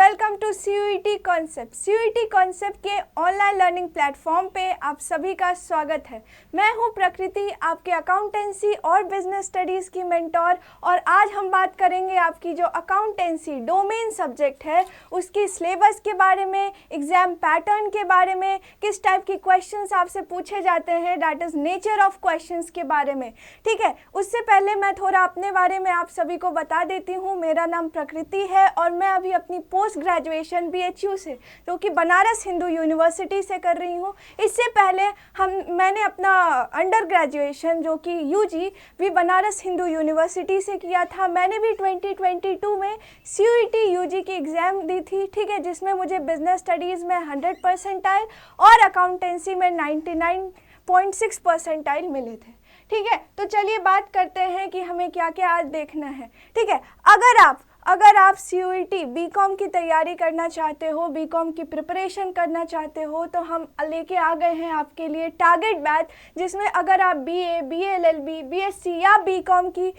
Welcome to CUET concept. CUET concept के online learning platform पे आप सभी का स्वागत है। मैं हूं प्रकृति, आपके अकाउंटेंसी और बिजनेस स्टडीज़ की मेंटोर, और आज हम बात करेंगे आपकी जो अकाउंटेंसी डोमेन सब्जेक्ट है उसकी सिलेबस के बारे में, एग्जाम पैटर्न के बारे में, किस टाइप की क्वेश्चंस आपसे पूछे जाते हैं, that is nature of questions के बारे में। ठीक है, उससे पहले मैं थोड़ा अपने बारे में आप सभी को बता देती हूँ। मेरा नाम प्रकृति है और मैं अभी अपनी पोस्ट ग्रेजुएशन BHU से, जो कि बनारस हिंदू यूनिवर्सिटी से कर रही हूँ। इससे पहले मैंने अपना अंडर ग्रेजुएशन जो कि UG भी बनारस हिंदू यूनिवर्सिटी से किया था। मैंने भी 2022 में CUET UG की एग्ज़ाम दी थी, ठीक है, जिसमें मुझे बिजनेस स्टडीज़ में 100 परसेंटाइल और अकाउंटेंसी में 99.6 परसेंटाइल मिले थे। ठीक है, तो चलिए बात करते हैं कि हमें क्या क्या आज देखना है। ठीक है, अगर आप CUET BCom की तैयारी करना चाहते हो, BCom की प्रिपरेशन करना चाहते हो, तो हम लेके आ गए हैं आपके लिए टारगेट बैच, जिसमें अगर आप BA, BA LLB, BSc या BCom की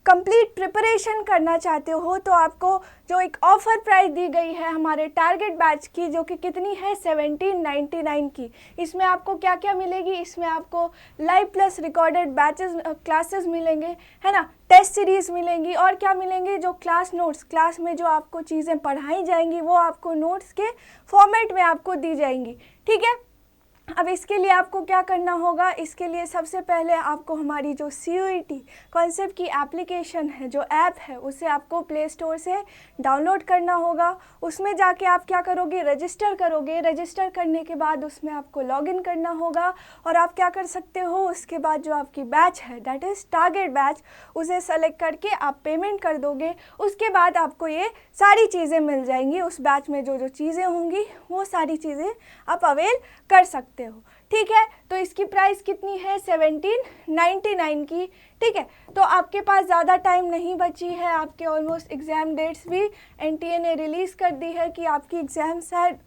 कंप्लीट प्रिपरेशन करना चाहते हो तो आपको जो एक ऑफ़र प्राइस दी गई है हमारे टारगेट बैच की, जो कि कितनी है 1799 की। इसमें आपको क्या क्या मिलेगी? इसमें आपको live plus recorded batches classes मिलेंगे, है ना, टेस्ट सीरीज़ मिलेंगी, और क्या मिलेंगे, जो क्लास नोट्स, क्लास में जो आपको चीज़ें पढ़ाई जाएंगी वो आपको नोट्स के फॉर्मेट में आपको दी जाएंगी। ठीक है, अब इसके लिए आपको क्या करना होगा? इसके लिए सबसे पहले आपको हमारी जो CUET कॉन्सेप्ट की एप्लीकेशन है, जो ऐप है, उसे आपको प्ले स्टोर से डाउनलोड करना होगा। उसमें जाके आप क्या करोगे? रजिस्टर करोगे। रजिस्टर करने के बाद उसमें आपको लॉगिन करना होगा, और आप क्या कर सकते हो, उसके बाद जो आपकी बैच है, दैट इज़ टारगेट बैच, उसे सेलेक्ट करके आप पेमेंट कर दोगे। उसके बाद आपको ये सारी चीज़ें मिल जाएंगी। उस बैच में जो जो चीज़ें होंगी वो सारी चीज़ें आप अवेल कर सकते हो। ठीक है, तो इसकी प्राइस कितनी है? 1799 की। ठीक है, तो आपके पास ज़्यादा टाइम नहीं बची है, आपके ऑलमोस्ट एग्ज़ाम डेट्स भी NTA ने रिलीज़ कर दी है कि आपकी एग्ज़ाम शायद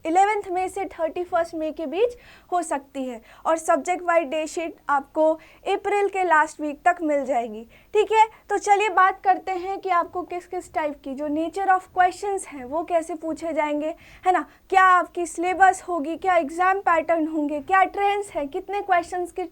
11 मई से 31 मई के बीच हो सकती है, और सब्जेक्ट वाइज डे शीट आपको अप्रैल के लास्ट वीक तक मिल जाएगी। ठीक है, तो चलिए बात करते हैं कि आपको किस किस टाइप की जो नेचर ऑफ क्वेश्चंस हैं वो कैसे पूछे जाएंगे, है ना, क्या आपकी सिलेबस होगी, क्या एग्ज़ाम पैटर्न होंगे, क्या ट्रेंड्स हैं, कितने क्वेश्चंस किस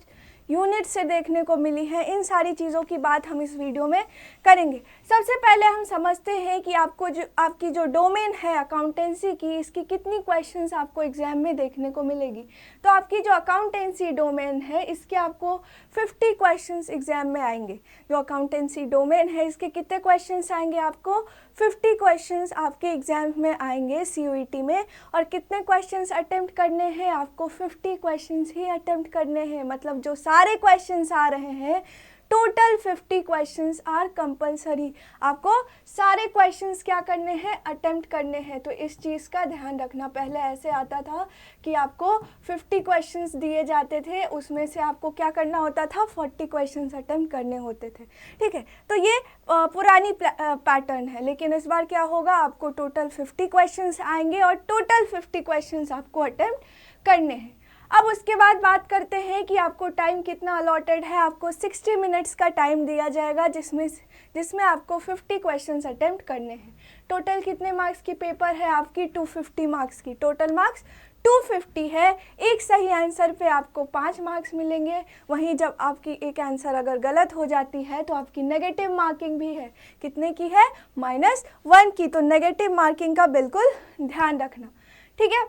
यूनिट से देखने को मिली है, इन सारी चीज़ों की बात हम इस वीडियो में करेंगे। सबसे पहले हम समझते हैं कि आपकी जो डोमेन है अकाउंटेंसी की, इसकी कितनी क्वेश्चंस आपको एग्जाम में देखने को मिलेगी। तो आपकी जो अकाउंटेंसी डोमेन है, इसके आपको 50 क्वेश्चंस एग्जाम में आएंगे। जो अकाउंटेंसी डोमेन है, इसके कितने क्वेश्चंस आएंगे? आपको 50 क्वेश्चंस आपके एग्जाम में आएंगे CUET में। और कितने क्वेश्चंस अटेम्प्ट करने हैं? आपको 50 क्वेश्चंस ही अटेम्प्ट करने हैं। मतलब जो सारे क्वेश्चंस आ रहे हैं, टोटल 50 क्वेश्चंस आर कंपलसरी। आपको सारे क्वेश्चंस क्या करने हैं? अटेम्प्ट करने हैं। तो इस चीज़ का ध्यान रखना। पहले ऐसे आता था कि आपको 50 क्वेश्चंस दिए जाते थे, उसमें से आपको क्या करना होता था? 40 क्वेश्चंस अटेम्प्ट करने होते थे। ठीक है, तो ये पुरानी पैटर्न है, लेकिन इस बार क्या होगा? आपको टोटल 50 क्वेश्चंस आएंगे और टोटल 50 क्वेश्चंस आपको अटेम्प्ट करने हैं। अब उसके बाद बात करते हैं कि आपको टाइम कितना अलॉटेड है। आपको 60 मिनट्स का टाइम दिया जाएगा, जिसमें आपको 50 क्वेश्चंस अटेम्प्ट करने हैं। टोटल कितने मार्क्स की पेपर है आपकी? 250 मार्क्स की। टोटल मार्क्स 250 है। एक सही आंसर पे आपको 5 मार्क्स मिलेंगे। वहीं जब आपकी एक आंसर अगर गलत हो जाती है तो आपकी नेगेटिव मार्किंग भी है। कितने की है? -1 की। तो नेगेटिव मार्किंग का बिल्कुल ध्यान रखना। ठीक है,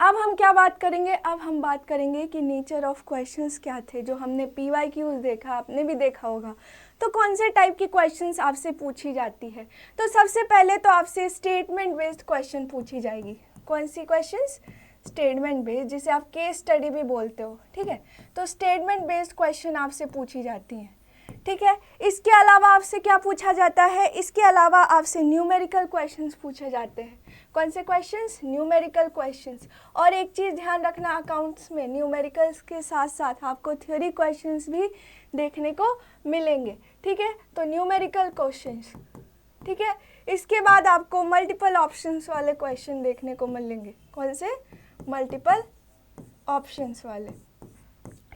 अब हम क्या बात करेंगे? अब हम बात करेंगे कि नेचर ऑफ क्वेश्चंस क्या थे। जो हमने PYQs देखा, आपने भी देखा होगा, तो कौन से टाइप की क्वेश्चंस आपसे पूछी जाती है? तो सबसे पहले तो आपसे स्टेटमेंट बेस्ड क्वेश्चन पूछी जाएगी। कौन सी क्वेश्चंस? स्टेटमेंट बेस्ड, जिसे आप केस स्टडी भी बोलते हो। ठीक है, तो स्टेटमेंट बेस्ड क्वेश्चन आपसे पूछी जाती हैं। ठीक है, इसके अलावा आपसे क्या पूछा जाता है? इसके अलावा आपसे न्यूमेरिकल क्वेश्चंस पूछे जाते हैं। कौन से क्वेश्चंस? Numerical questions. और एक चीज़ ध्यान रखना, अकाउंट्स में न्यूमेरिकल्स के साथ साथ आपको थ्योरी क्वेश्चंस भी देखने को मिलेंगे। ठीक है, तो न्यूमेरिकल क्वेश्चंस। ठीक है, इसके बाद आपको मल्टीपल ऑप्शंस वाले क्वेश्चन देखने को मिलेंगे। कौन से? मल्टीपल ऑप्शंस वाले।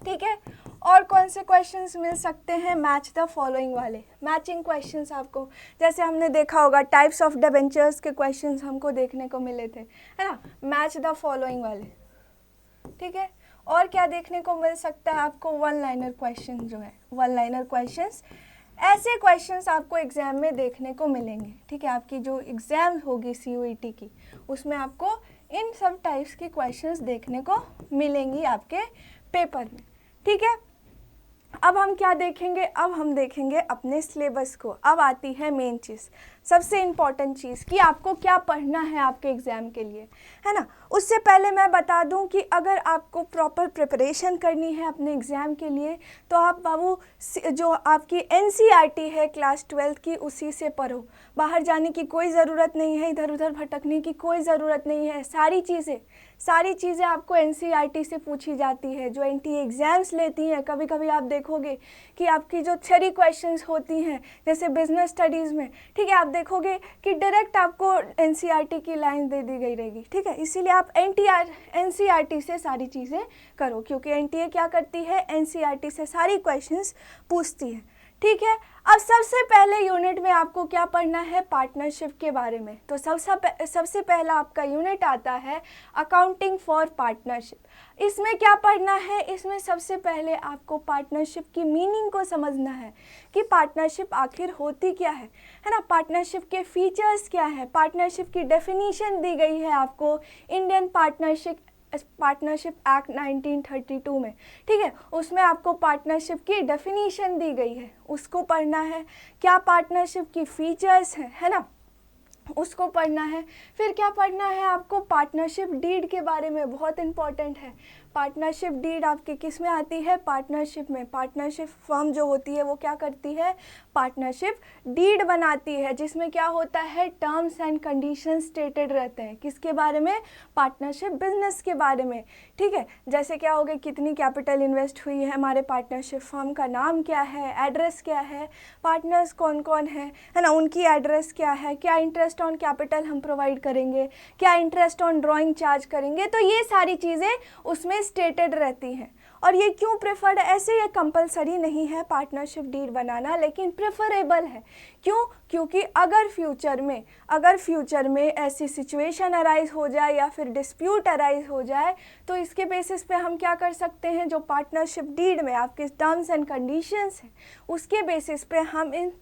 ठीक है, और कौन से क्वेश्चंस मिल सकते हैं, मैच द फॉलोइंग वाले मैचिंग क्वेश्चंस आपको, जैसे हमने देखा होगा टाइप्स ऑफ डिबेंचर्स के क्वेश्चंस हमको देखने को मिले थे, है ना, मैच द फॉलोइंग वाले, ठीक है। और क्या देखने को मिल सकता है आपको, वन लाइनर क्वेश्चन जो है, वन लाइनर क्वेश्चंस, ऐसे क्वेश्चंस आपको एग्जाम में देखने को मिलेंगे, ठीक है। आपकी जो एग्जाम होगी CUET की, उसमें आपको इन सब टाइप्स के क्वेश्चंस देखने को मिलेंगी आपके पेपर में, ठीक है। अब हम क्या देखेंगे, अब हम देखेंगे अपने सिलेबस को। अब आती है मेन चीज़, सबसे इम्पॉर्टेंट चीज़ कि आपको क्या पढ़ना है आपके एग्ज़ाम के लिए, है ना। उससे पहले मैं बता दूं कि अगर आपको प्रॉपर प्रिपरेशन करनी है अपने एग्ज़ाम के लिए, तो आप बाबू जो आपकी NCERT है क्लास 12 की, उसी से पढ़ो। बाहर जाने की कोई ज़रूरत नहीं है, इधर उधर भटकने की कोई ज़रूरत नहीं है। सारी चीज़ें आपको NCERT से पूछी जाती है। जो NTA एग्ज़ाम्स लेती हैं, कभी कभी आप देखोगे कि आपकी जो थ्योरी क्वेश्चंस होती हैं, जैसे बिजनेस स्टडीज़ में, ठीक है, आप देखोगे कि डायरेक्ट आपको NCERT की लाइन दे दी गई रहेगी, ठीक है। इसीलिए आप NCERT से सारी चीज़ें करो, क्योंकि NTA क्या करती है, NCERT से सारी क्वेश्चंस पूछती है, ठीक है। अब सबसे पहले यूनिट में आपको क्या पढ़ना है, पार्टनरशिप के बारे में। तो सबसे पहला आपका यूनिट आता है अकाउंटिंग फॉर पार्टनरशिप। इसमें क्या पढ़ना है, इसमें सबसे पहले आपको पार्टनरशिप की मीनिंग को समझना है कि पार्टनरशिप आखिर होती क्या है ना। पार्टनरशिप के फीचर्स क्या है, पार्टनरशिप की डेफिनीशन दी गई है आपको इंडियन पार्टनरशिप एक्ट 1932 में, ठीक है। उसमें आपको पार्टनरशिप की डेफिनीशन दी गई है, उसको पढ़ना है। क्या पार्टनरशिप की फीचर्स हैं, है ना, उसको पढ़ना है। फिर क्या पढ़ना है आपको, पार्टनरशिप डीड के बारे में, बहुत इंपॉर्टेंट है। पार्टनरशिप डीड आपके किस में आती है, पार्टनरशिप में। पार्टनरशिप फर्म जो होती है वो क्या करती है, पार्टनरशिप डीड बनाती है, जिसमें क्या होता है, टर्म्स एंड कंडीशंस स्टेटेड रहते हैं। किसके बारे में, पार्टनरशिप बिजनेस के बारे में, ठीक है। जैसे क्या हो गया, कितनी कैपिटल इन्वेस्ट हुई है हमारे पार्टनरशिप फर्म का नाम क्या है, एड्रेस क्या है, पार्टनर्स कौन कौन है ना, उनकी एड्रेस क्या है, क्या इंटरेस्ट ऑन कैपिटल हम प्रोवाइड करेंगे, क्या इंटरेस्ट ऑन ड्राइंग चार्ज करेंगे। तो ये सारी चीज़ें उसमें स्टेटेड रहती हैं। और ये क्यों प्रेफर्ड, ऐसे ये कंपलसरी नहीं है पार्टनरशिप डीड बनाना, लेकिन प्रेफरेबल है। क्यों, क्योंकि अगर फ्यूचर में ऐसी सिचुएशन अराइज हो जाए या फिर डिस्प्यूट अराइज हो जाए, तो इसके बेसिस पे हम क्या कर सकते हैं, जो पार्टनरशिप डीड में आपके टर्म्स एंड कंडीशंस हैं, उसके बेसिस पे हम इन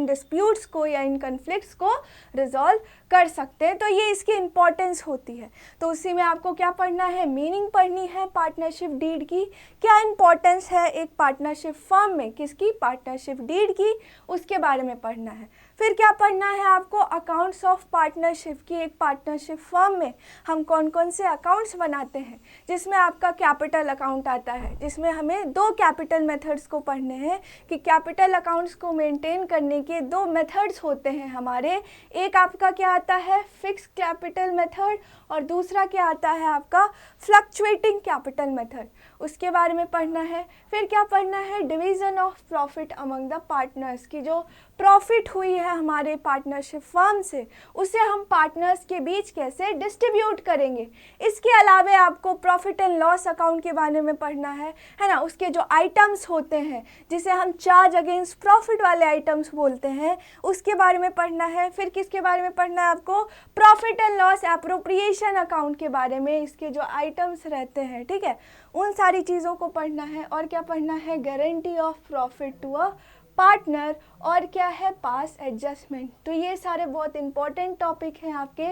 डिस्प्यूट्स को या इन कन्फ्लिक्ट्स को रिजॉल्व कर सकते हैं। तो ये इसकी इम्पॉर्टेंस होती है। तो उसी में आपको क्या पढ़ना है, मीनिंग पढ़नी है पार्टनरशिप डीड की, क्या इम्पॉर्टेंस है एक पार्टनरशिप फर्म में, किसकी, पार्टनरशिप डीड की, उसके बारे में पढ़ना है। फिर क्या पढ़ना है आपको, अकाउंट्स ऑफ पार्टनरशिप की। एक पार्टनरशिप फर्म में हम कौन कौन से अकाउंट्स बनाते हैं, जिसमें आपका कैपिटल अकाउंट आता है, जिसमें हमें 2 कैपिटल मेथड्स को पढ़ने हैं कि कैपिटल अकाउंट्स को मेंटेन करने के 2 मेथड्स होते हैं हमारे। एक आपका क्या आता है, फिक्स कैपिटल मेथड, और दूसरा क्या आता है आपका फ्लक्चुएटिंग कैपिटल मेथड, उसके बारे में पढ़ना है। फिर क्या पढ़ना है, division of profit among the partners की, जो प्रॉफिट हुई है हमारे पार्टनरशिप फर्म से, उसे हम पार्टनर्स के बीच कैसे डिस्ट्रीब्यूट करेंगे। इसके अलावा आपको प्रॉफिट एंड लॉस अकाउंट के बारे में पढ़ना है ना। उसके जो आइटम्स होते हैं, जिसे हम चार्ज अगेंस्ट प्रॉफिट वाले आइटम्स बोलते हैं, उसके बारे में पढ़ना है। फिर किसके बारे में पढ़ना है आपको, profit and loss appropriation account के बारे में, इसके जो आइटम्स रहते हैं, ठीक है, उन सारी चीज़ों को पढ़ना है। और क्या पढ़ना है, guarantee of profit to a partner, और क्या है, पास एडजस्टमेंट। तो ये सारे बहुत इंपॉर्टेंट टॉपिक हैं आपके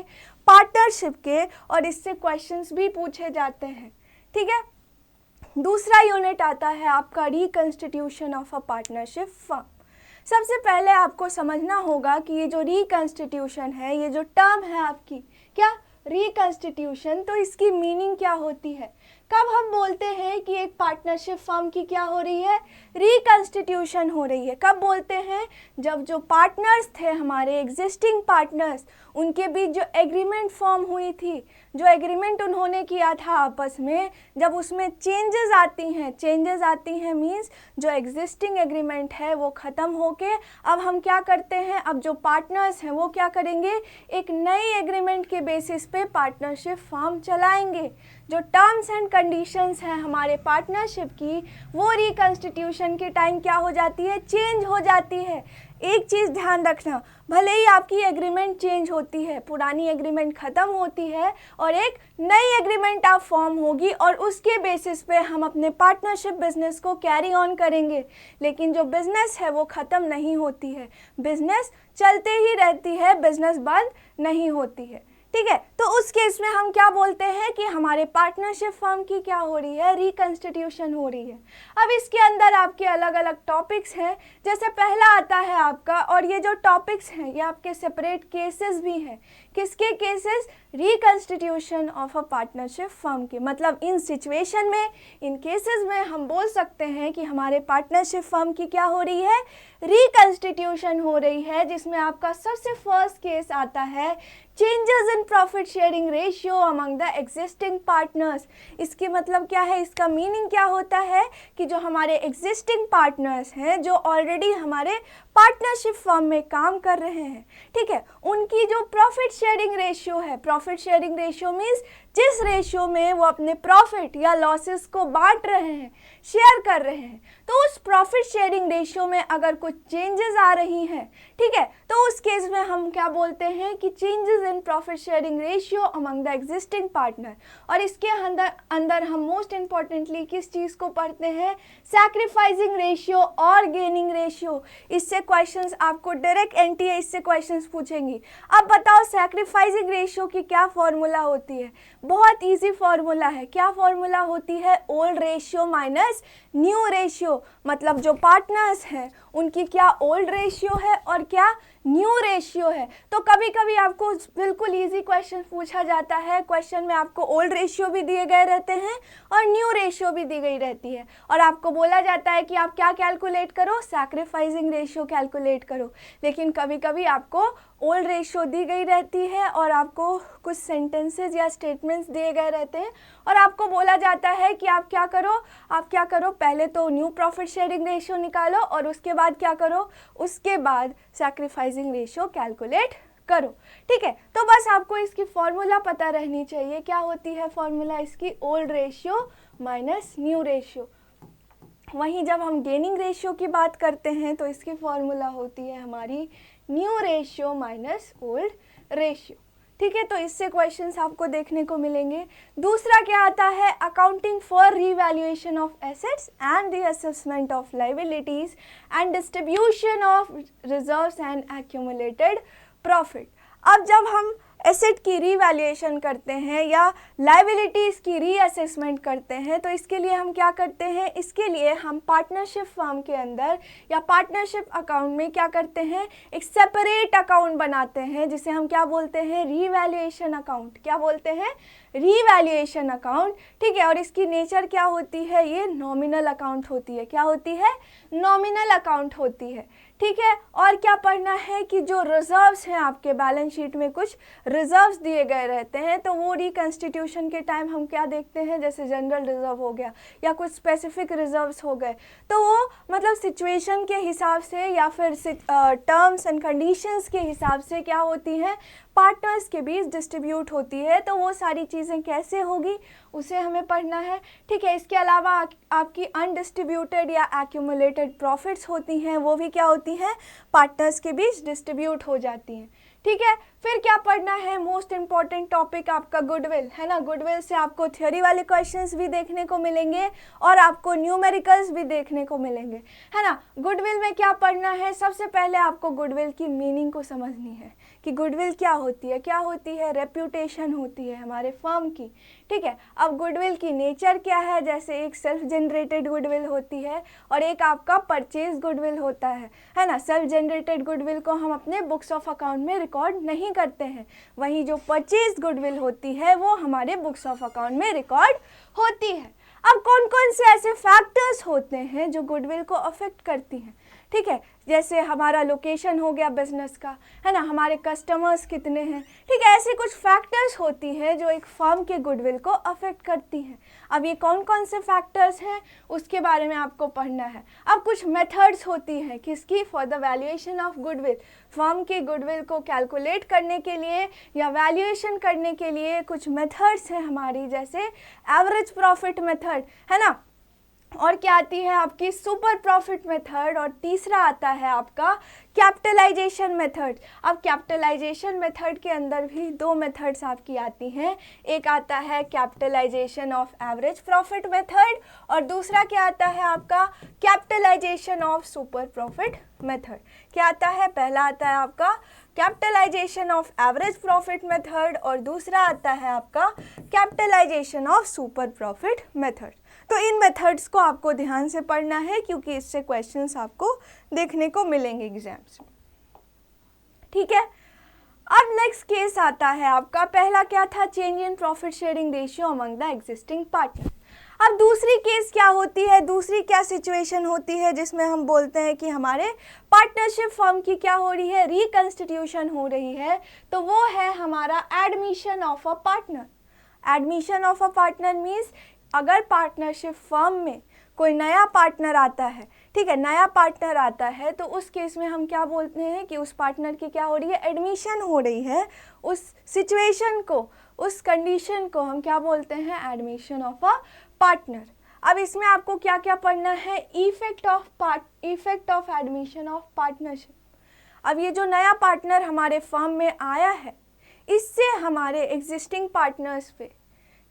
पार्टनरशिप के, और इससे क्वेश्चंस भी पूछे जाते हैं, ठीक है। दूसरा यूनिट आता है आपका reconstitution of a partnership firm. सबसे पहले आपको समझना होगा कि ये जो रिकंस्टिट्यूशन है, ये जो टर्म है आपकी, क्या, रिकंस्टिट्यूशन, तो इसकी मीनिंग क्या होती है। कब हम बोलते हैं कि एक पार्टनरशिप फर्म की क्या हो रही है, रिकंस्टिट्यूशन हो रही है। कब बोलते हैं, जब जो पार्टनर्स थे हमारे एग्जिस्टिंग पार्टनर्स, उनके बीच जो एग्रीमेंट फॉर्म हुई थी, जो एग्रीमेंट उन्होंने किया था आपस में, जब उसमें चेंजेस आती हैं मीन्स जो एग्जिस्टिंग एग्रीमेंट है वो ख़त्म होके अब हम क्या करते हैं, अब जो पार्टनर्स हैं वो क्या करेंगे, एक नई एग्रीमेंट के बेसिस पे पार्टनरशिप फर्म चलाएंगे। जो टर्म्स एंड कंडीशंस हैं हमारे पार्टनरशिप की, वो रिकंस्टिट्यूशन के टाइम क्या हो जाती है, चेंज हो जाती है। एक चीज़ ध्यान रखना, भले ही आपकी एग्रीमेंट चेंज होती है, पुरानी एग्रीमेंट ख़त्म होती है और एक नई एग्रीमेंट आप फॉर्म होगी और उसके बेसिस पे हम अपने पार्टनरशिप बिजनेस को कैरी ऑन करेंगे, लेकिन जो बिज़नेस है वो ख़त्म नहीं होती है, बिज़नेस चलते ही रहती है, बिज़नेस बंद नहीं होती है। ठीक है, तो उस केस में हम क्या बोलते हैं कि हमारे पार्टनरशिप फर्म की क्या हो रही है, रिकंस्टिट्यूशन हो रही है। अब इसके अंदर आपके अलग अलग टॉपिक्स हैं, जैसे पहला आता है आपका, और ये जो टॉपिक्स हैं ये आपके सेपरेट केसेस भी हैं। किसके cases, reconstitution of a partnership firm के, मतलब इन सिचुएशन में, इन केसेस में हम बोल सकते हैं कि हमारे पार्टनरशिप फर्म की क्या हो रही है, रिकंस्टिट्यूशन हो रही है, जिसमें आपका सबसे फर्स्ट केस आता है changes in profit sharing ratio among the existing partners. इसकी मतलब क्या है, इसका मीनिंग क्या होता है कि जो हमारे एग्जिस्टिंग पार्टनर्स हैं, जो ऑलरेडी हमारे पार्टनरशिप फर्म में काम कर रहे हैं, ठीक है, उनकी जो प्रॉफिट शेयरिंग रेशियो है, प्रॉफिट शेयरिंग रेशियो मीन्स जिस रेशियो में वो अपने प्रॉफिट या लॉसेस को बांट रहे हैं, शेयर कर रहे हैं, तो उस प्रॉफिट शेयरिंग रेशियो में अगर कुछ चेंजेस आ रही हैं, ठीक है, तो उस केस में हम क्या बोलते हैं कि changes in profit sharing ratio among the existing partner. और इसके अंदर हम मोस्ट इंपॉर्टेंटली किस चीज़ को पढ़ते हैं, सैक्रिफाइसिंग रेशियो और गेनिंग रेशियो। इससे क्वेश्चंस आपको डायरेक्ट एनटीए इससे क्वेश्चंस पूछेंगी। अब बताओ सैक्रिफाइसिंग रेशियो की क्या फॉर्मूला होती है, बहुत इजी फॉर्मूला है। क्या फॉर्मूला होती है, old ratio minus new ratio, मतलब जो पार्टनर्स हैं उनकी क्या ओल्ड रेशियो है और क्या न्यू रेशियो है। तो कभी कभी आपको बिल्कुल इजी क्वेश्चन पूछा जाता है, क्वेश्चन में आपको ओल्ड रेशियो भी दिए गए रहते हैं और न्यू रेशियो भी दी गई रहती है, और आपको बोला जाता है कि आप क्या कैलकुलेट करो, सैक्रिफाइसिंग रेशियो कैलकुलेट करो। लेकिन कभी कभी आपको ओल्ड रेशियो दी गई रहती है और आपको कुछ सेंटेंसेस या स्टेटमेंट्स दिए गए रहते हैं और आपको बोला जाता है कि आप क्या करो, पहले तो न्यू प्रॉफिट शेयरिंग रेशियो निकालो और उसके बाद क्या करो, उसके बाद सैक्रिफाइसिंग रेशियो कैलकुलेट करो। ठीक है, तो बस आपको इसकी फॉर्मूला पता रहनी चाहिए। क्या होती है फॉर्मूला इसकी, old ratio minus new ratio. वहीं जब हम गेनिंग रेशियो की बात करते हैं तो इसकी फॉर्मूला होती है हमारी new ratio minus old ratio. ठीक है, तो इससे क्वेश्चंस आपको देखने को मिलेंगे। दूसरा क्या आता है, accounting for revaluation of assets and the assessment of liabilities and distribution of reserves and accumulated profit. अब जब हम एसेट की रीवैल्यूएशन करते हैं या लायबिलिटीज़ की रीअसेसमेंट करते हैं, तो इसके लिए हम क्या करते हैं, इसके लिए हम पार्टनरशिप फर्म के अंदर या पार्टनरशिप अकाउंट में क्या करते हैं, एक सेपरेट अकाउंट बनाते हैं जिसे हम क्या बोलते हैं, रीवैल्यूएशन अकाउंट। क्या बोलते हैं, रीवैल्यूएशन अकाउंट। ठीक है, और इसकी नेचर क्या होती है, ये नॉमिनल अकाउंट होती है। क्या होती है, नॉमिनल अकाउंट होती है। ठीक है, और क्या पढ़ना है कि जो रिजर्व्स हैं आपके बैलेंस शीट में कुछ रिजर्व्स दिए गए रहते हैं, तो वो रिकंस्टिट्यूशन के टाइम हम क्या देखते हैं, जैसे जनरल रिजर्व हो गया या कुछ स्पेसिफिक रिजर्व्स हो गए, तो वो मतलब सिचुएशन के हिसाब से या फिर टर्म्स एंड कंडीशंस के हिसाब से क्या होती हैं, पार्टनर्स के बीच डिस्ट्रीब्यूट होती है। तो वो सारी चीज़ें कैसे होगी उसे हमें पढ़ना है। ठीक है, इसके अलावा आपकी अनडिस्ट्रीब्यूटेड या एक्यूमुलेटेड प्रॉफिट्स होती हैं, वो भी क्या होती हैं, पार्टनर्स के बीच डिस्ट्रीब्यूट हो जाती हैं। ठीक है, फिर क्या पढ़ना है, मोस्ट इंपॉर्टेंट टॉपिक आपका गुडविल है ना। गुडविल से आपको थ्योरी वाले क्वेश्चंस भी देखने को मिलेंगे और आपको न्यूमेरिकल्स भी देखने को मिलेंगे, है ना। गुडविल में क्या पढ़ना है, सबसे पहले आपको गुडविल की मीनिंग को समझनी है कि गुडविल क्या होती है। क्या होती है, रेप्यूटेशन होती है हमारे फर्म की। ठीक है, अब गुडविल की नेचर क्या है, जैसे एक सेल्फ जनरेटेड गुडविल होती है और एक आपका परचेज गुडविल होता है ना। सेल्फ जनरेटेड गुडविल को हम अपने बुक्स ऑफ अकाउंट में रिकॉर्ड नहीं करते हैं, वहीं जो परचेज गुडविल होती है वो हमारे बुक्स ऑफ अकाउंट में रिकॉर्ड होती है। अब कौन कौन से ऐसे फैक्टर्स होते हैं जो गुडविल को अफेक्ट करती हैं। ठीक है, जैसे हमारा लोकेशन हो गया बिजनेस का, है ना, हमारे कस्टमर्स कितने हैं, ठीक है, ऐसे कुछ फैक्टर्स होती हैं जो एक फर्म के गुडविल को अफेक्ट करती हैं। अब ये कौन कौन से फैक्टर्स हैं उसके बारे में आपको पढ़ना है। अब कुछ मेथड्स होती हैं किसकी, for the valuation of goodwill, firm के गुडविल को कैलकुलेट करने के लिए या वैल्यूएशन करने के लिए कुछ मेथड्स हैं हमारी, जैसे एवरेज प्रॉफिट मेथड, है ना, और क्या आती है आपकी सुपर प्रॉफिट मेथड, और तीसरा आता है आपका कैपिटलाइजेशन मेथड। अब कैपिटलाइजेशन मेथड के अंदर भी दो मेथड्स आपकी आती हैं, एक आता है capitalisation of average profit method और दूसरा क्या आता है आपका capitalisation of super profit method. क्या आता है, पहला आता है आपका capitalisation of average profit method और दूसरा आता है आपका capitalisation of super profit method. तो इन मेथड्स को आपको ध्यान से पढ़ना है क्योंकि इससे क्वेश्चंस आपको देखने को मिलेंगे एग्जाम्स में, ठीक है। अब नेक्स्ट केस आता है आपका, पहला क्या था, change in profit sharing ratio among the existing partner. अब दूसरी केस क्या होती है, दूसरी क्या सिचुएशन होती है जिसमें हम बोलते हैं कि हमारे पार्टनरशिप फर्म की क्या हो रही है, रिकंस्टिट्यूशन हो रही है, तो वो है हमारा admission of a partner. Admission of a partner means अगर पार्टनरशिप फर्म में कोई नया पार्टनर आता है, ठीक है, नया पार्टनर आता है, तो उस केस में हम क्या बोलते हैं कि उस पार्टनर की क्या हो रही है, एडमिशन हो रही है, उस सिचुएशन को, उस कंडीशन को हम क्या बोलते हैं, एडमिशन ऑफ अ पार्टनर। अब इसमें आपको क्या क्या पढ़ना है, effect of admission of partnership. अब ये जो नया पार्टनर हमारे फर्म में आया है, इससे हमारे एग्जिस्टिंग पार्टनर्स पे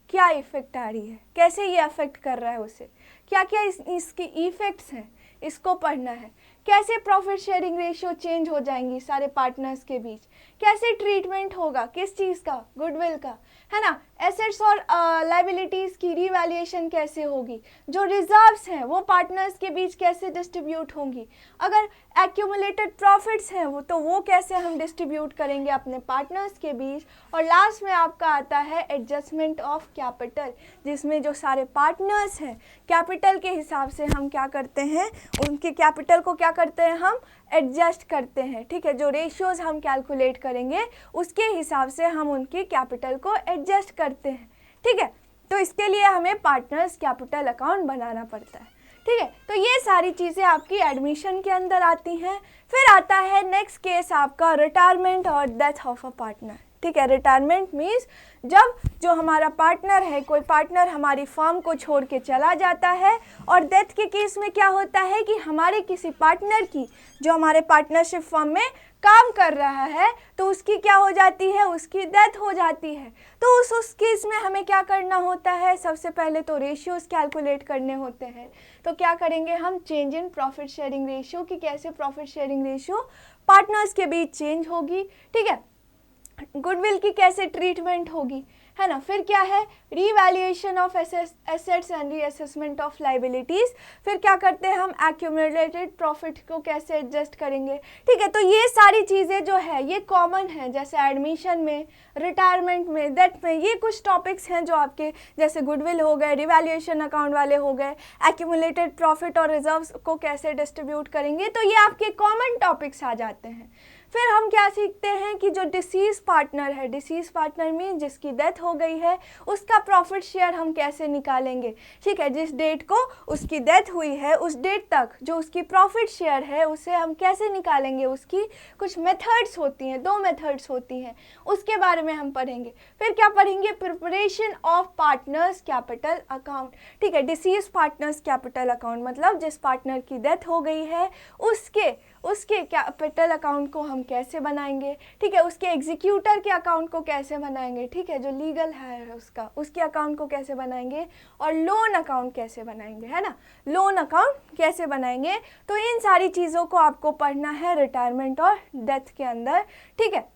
क्या इफेक्ट आ रही है, कैसे ये अफेक्ट कर रहा है उसे, क्या क्या इसके इफेक्ट्स हैं, इसको पढ़ना है। कैसे प्रॉफिट शेयरिंग रेशियो चेंज हो जाएंगी सारे पार्टनर्स के बीच, कैसे ट्रीटमेंट होगा, किस चीज़ का, गुडविल का, है ना, एसेट्स और लायबिलिटीज़ की रीवैल्यूएशन कैसे होगी, जो रिजर्व्स हैं वो पार्टनर्स के बीच कैसे डिस्ट्रीब्यूट होंगी, अगर एक्यूमुलेटेड प्रॉफिट्स हैं वो कैसे हम डिस्ट्रीब्यूट करेंगे अपने पार्टनर्स के बीच। और लास्ट में आपका आता है एडजस्टमेंट ऑफ कैपिटल, जिसमें जो सारे पार्टनर्स हैं कैपिटल के हिसाब से हम क्या करते हैं, उनके कैपिटल को क्या करते हैं, हम एडजस्ट करते हैं, ठीक है, जो रेशियोज हम कैलकुलेट करेंगे उसके हिसाब से हम उनके कैपिटल को एडजस्ट करते हैं, ठीक है। तो इसके लिए हमें पार्टनर्स कैपिटल अकाउंट बनाना पड़ता है, ठीक है। तो ये सारी चीज़ें आपकी एडमिशन के अंदर आती हैं। फिर आता है नेक्स्ट केस आपका रिटायरमेंट और डेथ ऑफ अ पार्टनर, ठीक है। रिटायरमेंट मीन्स जब जो हमारा पार्टनर है, कोई पार्टनर हमारी फर्म को छोड़ के चला जाता है, और डेथ के केस में क्या होता है कि हमारे किसी पार्टनर की, जो हमारे पार्टनरशिप फर्म में काम कर रहा है, तो उसकी क्या हो जाती है, उसकी डेथ हो जाती है। तो उस केस में हमें क्या करना होता है, सबसे पहले तो रेशियोज कैलकुलेट करने होते हैं। तो क्या करेंगे हम, change in profit sharing ratio, कि कैसे प्रॉफिट शेयरिंग रेशियो पार्टनर्स के बीच चेंज होगी, ठीक है, गुडविल की कैसे ट्रीटमेंट होगी, है ना। फिर क्या है, revaluation of assets and reassessment of liabilities. फिर क्या करते हैं हम, एक्यूमुलेटेड प्रॉफिट को कैसे एडजस्ट करेंगे, ठीक है। तो ये सारी चीज़ें जो है ये कॉमन है, जैसे एडमिशन में, रिटायरमेंट में, डेथ में, ये कुछ टॉपिक्स हैं जो आपके जैसे गुडविल हो गए, रिवैल्यूएशन अकाउंट वाले हो गए, एक्यूमुलेटेड प्रॉफिट और रिजर्व्स को कैसे डिस्ट्रीब्यूट करेंगे, तो ये आपके कॉमन टॉपिक्स आ जाते हैं। फिर हम क्या सीखते हैं कि जो डिसीज पार्टनर है, डिसीज पार्टनर में जिसकी डेथ हो गई है, उसका प्रॉफिट शेयर हम कैसे निकालेंगे, ठीक है। जिस डेट को उसकी डेथ हुई है उस डेट तक जो उसकी प्रॉफिट शेयर है उसे हम कैसे निकालेंगे, उसकी कुछ मेथड्स होती हैं, दो मेथड्स होती हैं, उसके बारे में हम पढ़ेंगे। फिर क्या पढ़ेंगे, preparation of partners capital account, ठीक है। डिसीज पार्टनर्स कैपिटल अकाउंट मतलब जिस पार्टनर की डेथ हो गई है उसके कैपिटल अकाउंट को हम कैसे बनाएंगे, ठीक है। उसके एग्जीक्यूटर के अकाउंट को कैसे बनाएंगे, ठीक है, जो लीगल है उसके अकाउंट को कैसे बनाएंगे, और लोन अकाउंट कैसे बनाएंगे, है ना, लोन अकाउंट कैसे बनाएंगे। तो इन सारी चीज़ों को आपको पढ़ना है रिटायरमेंट और डेथ के अंदर, ठीक है।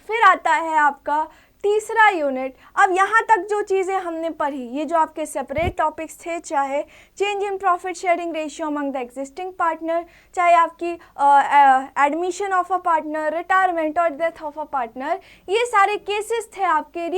फिर आता है आपका तीसरा यूनिट। अब यहाँ तक जो चीज़ें हमने पढ़ी, ये जो आपके सेपरेट टॉपिक्स थे, चाहे change in profit sharing ratio among the existing partner, चाहे आपकी admission of a partner, retirement और डेथ ऑफ अ पार्टनर, ये सारे केसेस थे आपके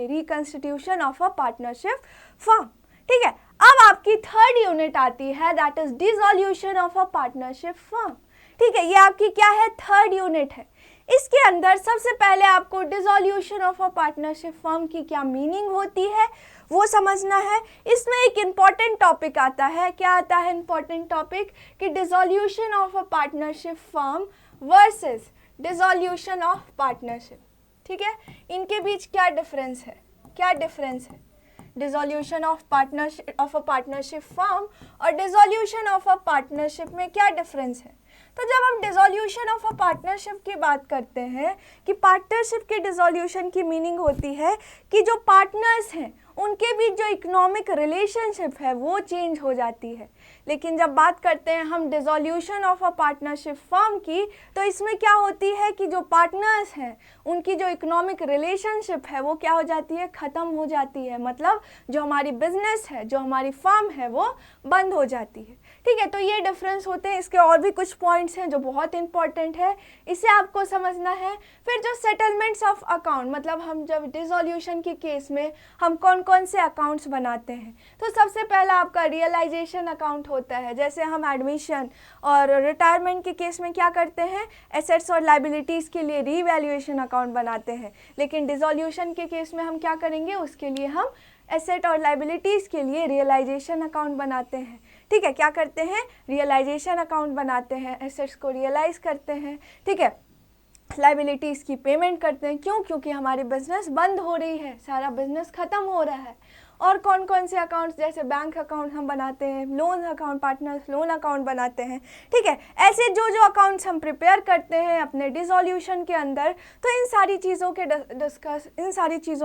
reconstitution of a partnership firm, ठीक है। अब आपकी थर्ड यूनिट आती है, that is dissolution of a partnership firm. ठीक है, ये आपकी क्या है, थर्ड यूनिट है। इसके अंदर सबसे पहले आपको dissolution of a partnership firm की क्या मीनिंग होती है वो समझना है। इसमें एक इम्पॉर्टेंट टॉपिक आता है, क्या आता है इम्पॉर्टेंट टॉपिक, कि dissolution of a partnership firm versus dissolution of partnership. ठीक है, इनके बीच क्या डिफरेंस है, क्या डिफरेंस है dissolution of a partnership firm और डिसॉल्यूशन ऑफ अ पार्टनरशिप में क्या डिफरेंस है। तो जब हम डिसॉल्यूशन ऑफ अ पार्टनरशिप की बात करते हैं कि पार्टनरशिप के डिसॉल्यूशन की मीनिंग होती है कि जो पार्टनर्स हैं उनके बीच जो इकोनॉमिक रिलेशनशिप है वो चेंज हो जाती है। लेकिन जब बात करते हैं हम dissolution of a partnership firm की, तो इसमें क्या होती है कि जो पार्टनर्स हैं उनकी जो इकोनॉमिक रिलेशनशिप है वो क्या हो जाती है, ख़त्म हो जाती है। मतलब जो हमारी बिजनेस है, जो हमारी फर्म है वो बंद हो जाती है। ठीक है, तो ये डिफरेंस होते हैं। इसके और भी कुछ पॉइंट्स हैं जो बहुत इंपॉर्टेंट है, इसे आपको समझना है। फिर जो सेटलमेंट्स ऑफ अकाउंट, मतलब हम जब डिसॉल्यूशन के केस में हम कौन कौन से अकाउंट्स बनाते हैं, तो सबसे पहला आपका रियलाइजेशन अकाउंट होता है। जैसे हम एडमिशन और रिटायरमेंट के केस में क्या करते हैं, एसेट्स और लाइबिलिटीज़ के लिए रीवैल्यूएशन अकाउंट बनाते हैं। लेकिन डिसॉल्यूशन के केस में हम क्या करेंगे, उसके लिए हम एसेट और लाइबिलिटीज़ के लिए रियलाइजेशन अकाउंट बनाते हैं। ठीक है, क्या करते हैं, रियलाइजेशन अकाउंट बनाते हैं, एसेट्स को रियलाइज़ करते हैं। ठीक है, लाइबिलिटीज़ की पेमेंट करते हैं। क्यों, क्योंकि हमारी बिजनेस बंद हो रही है, सारा बिजनेस ख़त्म हो रहा है। और कौन कौन से अकाउंट्स, जैसे बैंक अकाउंट हम बनाते हैं, loan account, partners loan account बनाते हैं। ठीक है, ऐसे जो जो अकाउंट्स हम प्रिपेयर करते हैं अपने डिसॉल्यूशन के अंदर, तो इन सारी चीज़ों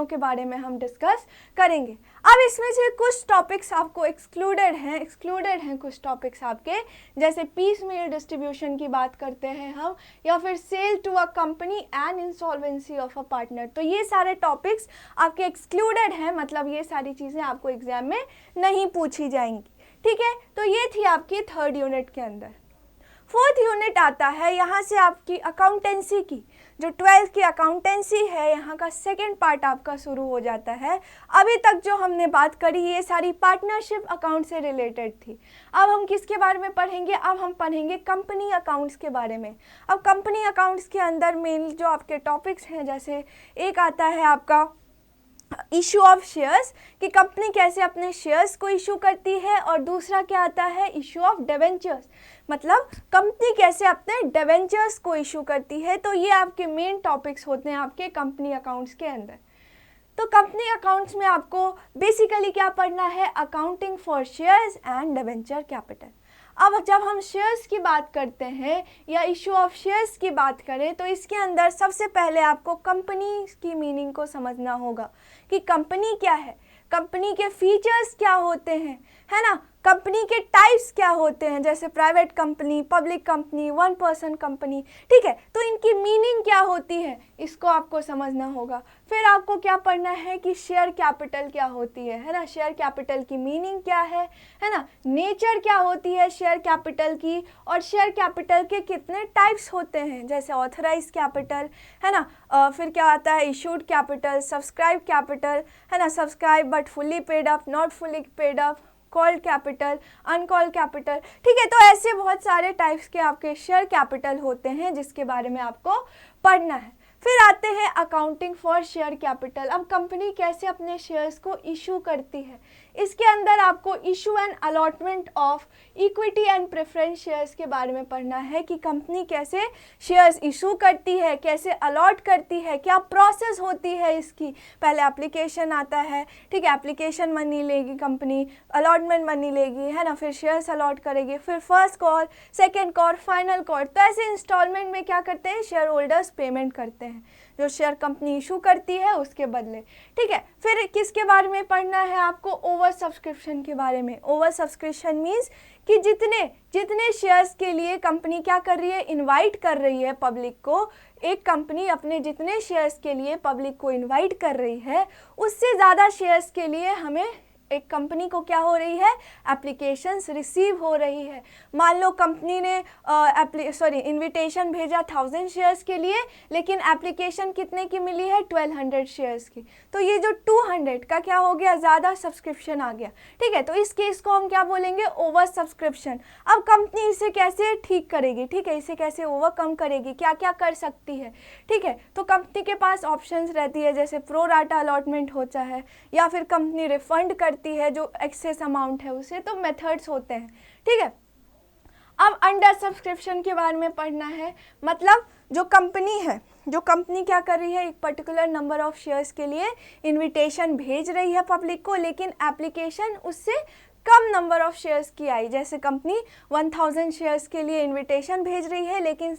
के बारे में हम डिस्कस करेंगे। अब इसमें से कुछ टॉपिक्स आपको एक्सक्लूडेड हैं कुछ टॉपिक्स आपके, जैसे पीस मील डिस्ट्रीब्यूशन की बात करते हैं हम, या फिर sale to a company and insolvency of a partner. तो ये सारे टॉपिक्स आपके एक्सक्लूडेड हैं, मतलब ये सारी चीज़ें आपको एग्जाम में नहीं पूछी जाएंगी। ठीक है, तो ये थी आपकी थर्ड यूनिट के अंदर। फोर्थ यूनिट आता है, यहाँ से आपकी अकाउंटेंसी की, जो 12th की अकाउंटेंसी है, यहाँ का सेकंड पार्ट आपका शुरू हो जाता है। अभी तक जो हमने बात करी ये सारी पार्टनरशिप अकाउंट से रिलेटेड थी। अब हम किसके बारे में पढ़ेंगे, अब हम पढ़ेंगे कंपनी अकाउंट्स के बारे में। अब कंपनी अकाउंट्स के अंदर मेनली जो आपके टॉपिक्स हैं, जैसे एक आता है आपका इशू ऑफ शेयर्स, कि कंपनी कैसे अपने शेयर्स को इशू करती है, और दूसरा क्या आता है, इशू ऑफ डिवेंचर्स, मतलब कंपनी कैसे अपने डिवेंचर्स को इशू करती है। तो ये आपके मेन टॉपिक्स होते हैं आपके कंपनी अकाउंट्स के अंदर। तो कंपनी अकाउंट्स में आपको बेसिकली क्या पढ़ना है, accounting for shares and debenture capital. अब जब हम शेयर्स की बात करते हैं या इशू ऑफ शेयर्स की बात करें, तो इसके अंदर सबसे पहले आपको कंपनी की मीनिंग को समझना होगा कि कंपनी क्या है, कंपनी के फीचर्स क्या होते हैं, है ना, कंपनी के टाइप्स क्या होते हैं, जैसे private company, public company, one person company. ठीक है, तो इनकी मीनिंग क्या होती है, इसको आपको समझना होगा। फिर आपको क्या पढ़ना है कि शेयर कैपिटल क्या होती है ना, शेयर कैपिटल की मीनिंग क्या है ना, नेचर क्या होती है शेयर कैपिटल की, और शेयर कैपिटल के कितने टाइप्स होते हैं, जैसे ऑथराइज कैपिटल, है ना, फिर क्या आता है इशूड कैपिटल, सब्सक्राइब कैपिटल, है ना, subscribe but fully paid up, not fully paid up, called capital, uncalled capital. ठीक है, तो ऐसे बहुत सारे टाइप्स के आपके शेयर कैपिटल होते हैं जिसके बारे में आपको पढ़ना है। फिर आते हैं अकाउंटिंग फॉर शेयर कैपिटल। अब कंपनी कैसे अपने शेयर्स को इशू करती है, इसके अंदर आपको issue and allotment of equity and preference shares के बारे में पढ़ना है कि कंपनी कैसे शेयर्स इशू करती है, कैसे अलॉट करती है, क्या प्रोसेस होती है इसकी। पहले एप्लीकेशन आता है, ठीक है, एप्लीकेशन मनी लेगी कंपनी, अलॉटमेंट मनी लेगी, है ना, फिर शेयर्स अलॉट करेगी, फिर first call, second call, final call. तो ऐसे इंस्टॉलमेंट में क्या करते हैं, शेयर होल्डर्स पेमेंट करते हैं जो शेयर कंपनी इशू करती है उसके बदले। ठीक है, फिर किसके बारे में पढ़ना है आपको, ओवर सब्सक्रिप्शन के बारे में। ओवर सब्सक्रिप्शन मीन्स कि जितने शेयर्स के लिए कंपनी क्या कर रही है, इनवाइट कर रही है पब्लिक को। एक कंपनी अपने जितने शेयर्स के लिए पब्लिक को इनवाइट कर रही है, उससे ज़्यादा शेयर्स के लिए हमें एक कंपनी को क्या हो रही है, एप्लीकेशंस रिसीव हो रही है। मान लो कंपनी ने इनविटेशन भेजा 1000 शेयर्स के लिए, लेकिन एप्लीकेशन कितने की मिली है, 1200 शेयर्स की। तो ये जो 200 का क्या हो गया, ज़्यादा सब्सक्रिप्शन आ गया। ठीक है, तो इस केस को हम क्या बोलेंगे, ओवर सब्सक्रिप्शन। अब कंपनी इसे कैसे ठीक करेगी, ठीक है, इसे कैसे ओवरकम करेगी, क्या क्या कर सकती है। ठीक है, तो कंपनी के पास ऑप्शंस रहती है, जैसे प्रो राटा अलॉटमेंट होता है, या फिर कंपनी रिफंड करती है जो एक्सेस अमाउंट है उसे। तो मेथड्स होते हैं। ठीक है, अब अंडर सब्सक्रिप्शन के बारे में पढ़ना है। मतलब जो कंपनी क्या कर रही है, एक पर्टिकुलर नंबर ऑफ शेयर्स के लिए इनविटेशन भेज रही है पब्लिक को, लेकिन एप्लीकेशन उससे कम नंबर ऑफ शेयर्स की आई। जैसे कंपनी 1000 शेयर्स के लिए इनविटेशन भेज रही है, लेकिन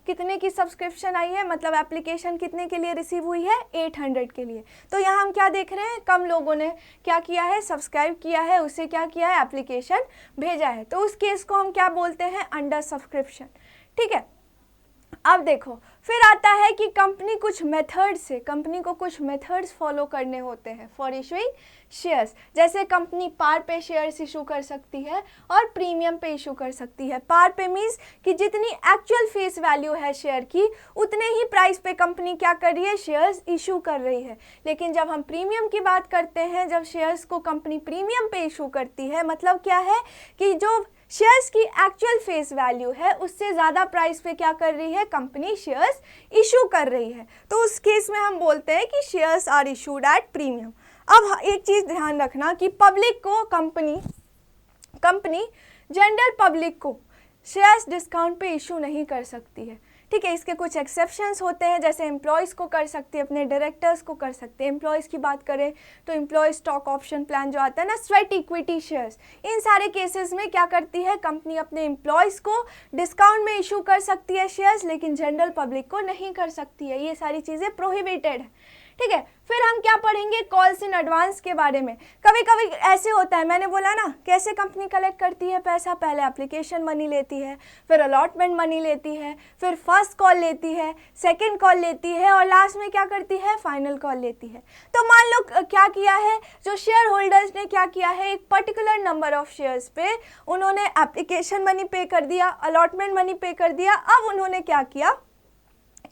कितने की सब्सक्रिप्शन आई है, मतलब एप्लीकेशन कितने के लिए रिसीव हुई है, 800 के लिए। तो यहाँ हम क्या देख रहे हैं, कम लोगों ने क्या किया है, सब्सक्राइब किया है, उसे क्या किया है, एप्लीकेशन भेजा है। तो उस केस को हम क्या बोलते हैं, अंडर सब्सक्रिप्शन। ठीक है, अब देखो फिर आता है कि कंपनी को कुछ मेथड्स फॉलो करने होते हैं फॉर इशूइंग शेयर्स। जैसे कंपनी पार पे शेयर्स इशू कर सकती है और प्रीमियम पे इशू कर सकती है। पार पे मीन्स कि जितनी एक्चुअल फेस वैल्यू है शेयर की, उतने ही प्राइस पे कंपनी क्या कर रही है, शेयर्स इशू कर रही है। लेकिन जब हम प्रीमियम की बात करते हैं, जब शेयर्स को कंपनी प्रीमियम पे इशू करती है, मतलब क्या है कि जो शेयर्स की एक्चुअल फेस वैल्यू है उससे ज़्यादा प्राइस पे क्या कर रही है, कंपनी शेयर्स इशू कर रही है। तो उस केस में हम बोलते हैं कि shares are issued at premium. अब एक चीज़ ध्यान रखना कि पब्लिक को कंपनी जनरल पब्लिक को शेयर्स डिस्काउंट पे इशू नहीं कर सकती है। ठीक है, इसके कुछ एक्सेप्शंस होते हैं, जैसे एम्प्लॉयज़ को कर सकती है, अपने डायरेक्टर्स को कर सकते हैं। एम्प्लॉयज़ की बात करें तो एम्प्लॉय स्टॉक ऑप्शन प्लान जो आता है ना, स्वेट इक्विटी शेयर्स, इन सारे केसेस में क्या करती है कंपनी, अपने एम्प्लॉयज़ को डिस्काउंट में इशू कर सकती है शेयर्स, लेकिन जनरल पब्लिक को नहीं कर सकती है। ये सारी चीज़ें प्रोहिबिटेड है। ठीक है, फिर हम क्या पढ़ेंगे, कॉल्स इन एडवांस के बारे में। कभी कभी ऐसे होता है, मैंने बोला ना कैसे कंपनी कलेक्ट करती है पैसा, पहले एप्लीकेशन मनी लेती है, फिर अलॉटमेंट मनी लेती है, फिर फर्स्ट कॉल लेती है, सेकंड कॉल लेती है, और लास्ट में क्या करती है, फाइनल कॉल लेती है। तो मान लो क्या किया है, जो शेयर होल्डर्स ने क्या किया है, एक पर्टिकुलर नंबर ऑफ शेयर्स पे उन्होंने एप्लीकेशन मनी पे कर दिया, अलॉटमेंट मनी पे कर दिया। अब उन्होंने क्या किया,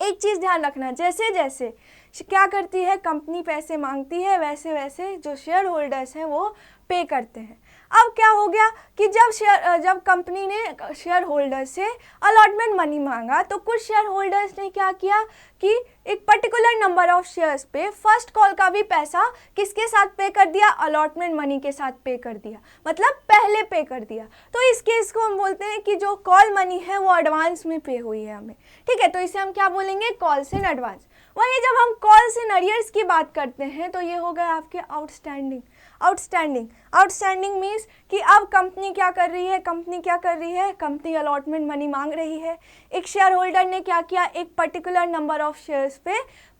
एक चीज़ ध्यान रखना, जैसे जैसे क्या करती है कंपनी पैसे मांगती है, वैसे वैसे जो शेयर होल्डर्स हैं वो पे करते हैं। अब क्या हो गया कि जब कंपनी ने शेयर होल्डर से अलॉटमेंट मनी मांगा, तो कुछ शेयर होल्डर्स ने क्या किया कि एक पर्टिकुलर नंबर ऑफ शेयर्स पे फर्स्ट कॉल का भी पैसा किसके साथ पे कर दिया, अलॉटमेंट मनी के साथ पे कर दिया, मतलब पहले पे कर दिया। तो इस केस को हम बोलते हैं कि जो कॉल मनी है वो एडवांस में पे हुई है हमें। ठीक है, तो इसे हम क्या बोलेंगे, कॉल्स इन एडवांस। वहीं जब हम कॉल्स इन अरियर्स की बात करते हैं तो ये हो गया आपके आउटस्टैंडिंग मीन्स कि अब कंपनी क्या कर रही है, कंपनी अलॉटमेंट मनी मांग रही है। एक शेयर होल्डर ने क्या किया, एक पर्टिकुलर नंबर ऑफ शेयर्स पे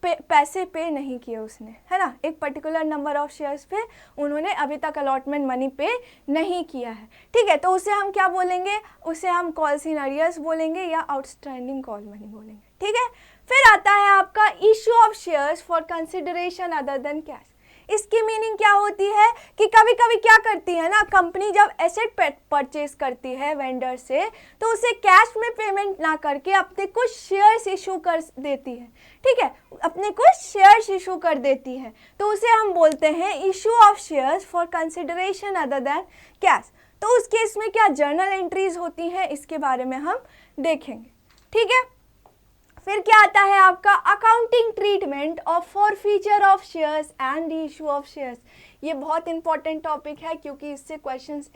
पैसे पे नहीं किए उसने, है ना, एक पर्टिकुलर नंबर ऑफ शेयर्स पे उन्होंने अभी तक अलॉटमेंट मनी पे नहीं किया है। ठीक है, तो उसे हम क्या बोलेंगे, उसे हम कॉल्स इन अरियर्स बोलेंगे या आउटस्टैंडिंग कॉल मनी बोलेंगे। ठीक है, फिर आता है आपका issue of shares for consideration other than cash. इसकी मीनिंग क्या होती है कि कभी कभी क्या करती है ना कंपनी, जब एसेट परचेज करती है वेंडर से, तो उसे कैश में पेमेंट ना करके अपने कुछ शेयर्स इशू कर देती है। ठीक है, अपने कुछ शेयर्स इशू कर देती है, तो उसे हम बोलते हैं issue of shares for consideration other than cash. तो उस केस में क्या जर्नल एंट्रीज होती हैं, इसके बारे में हम देखेंगे। ठीक है, फिर क्या आता है आपका accounting treatment of forfeiture of shares and issue of shares. ये बहुत इंपॉर्टेंट टॉपिक है क्योंकि इससे क्वेश्चंस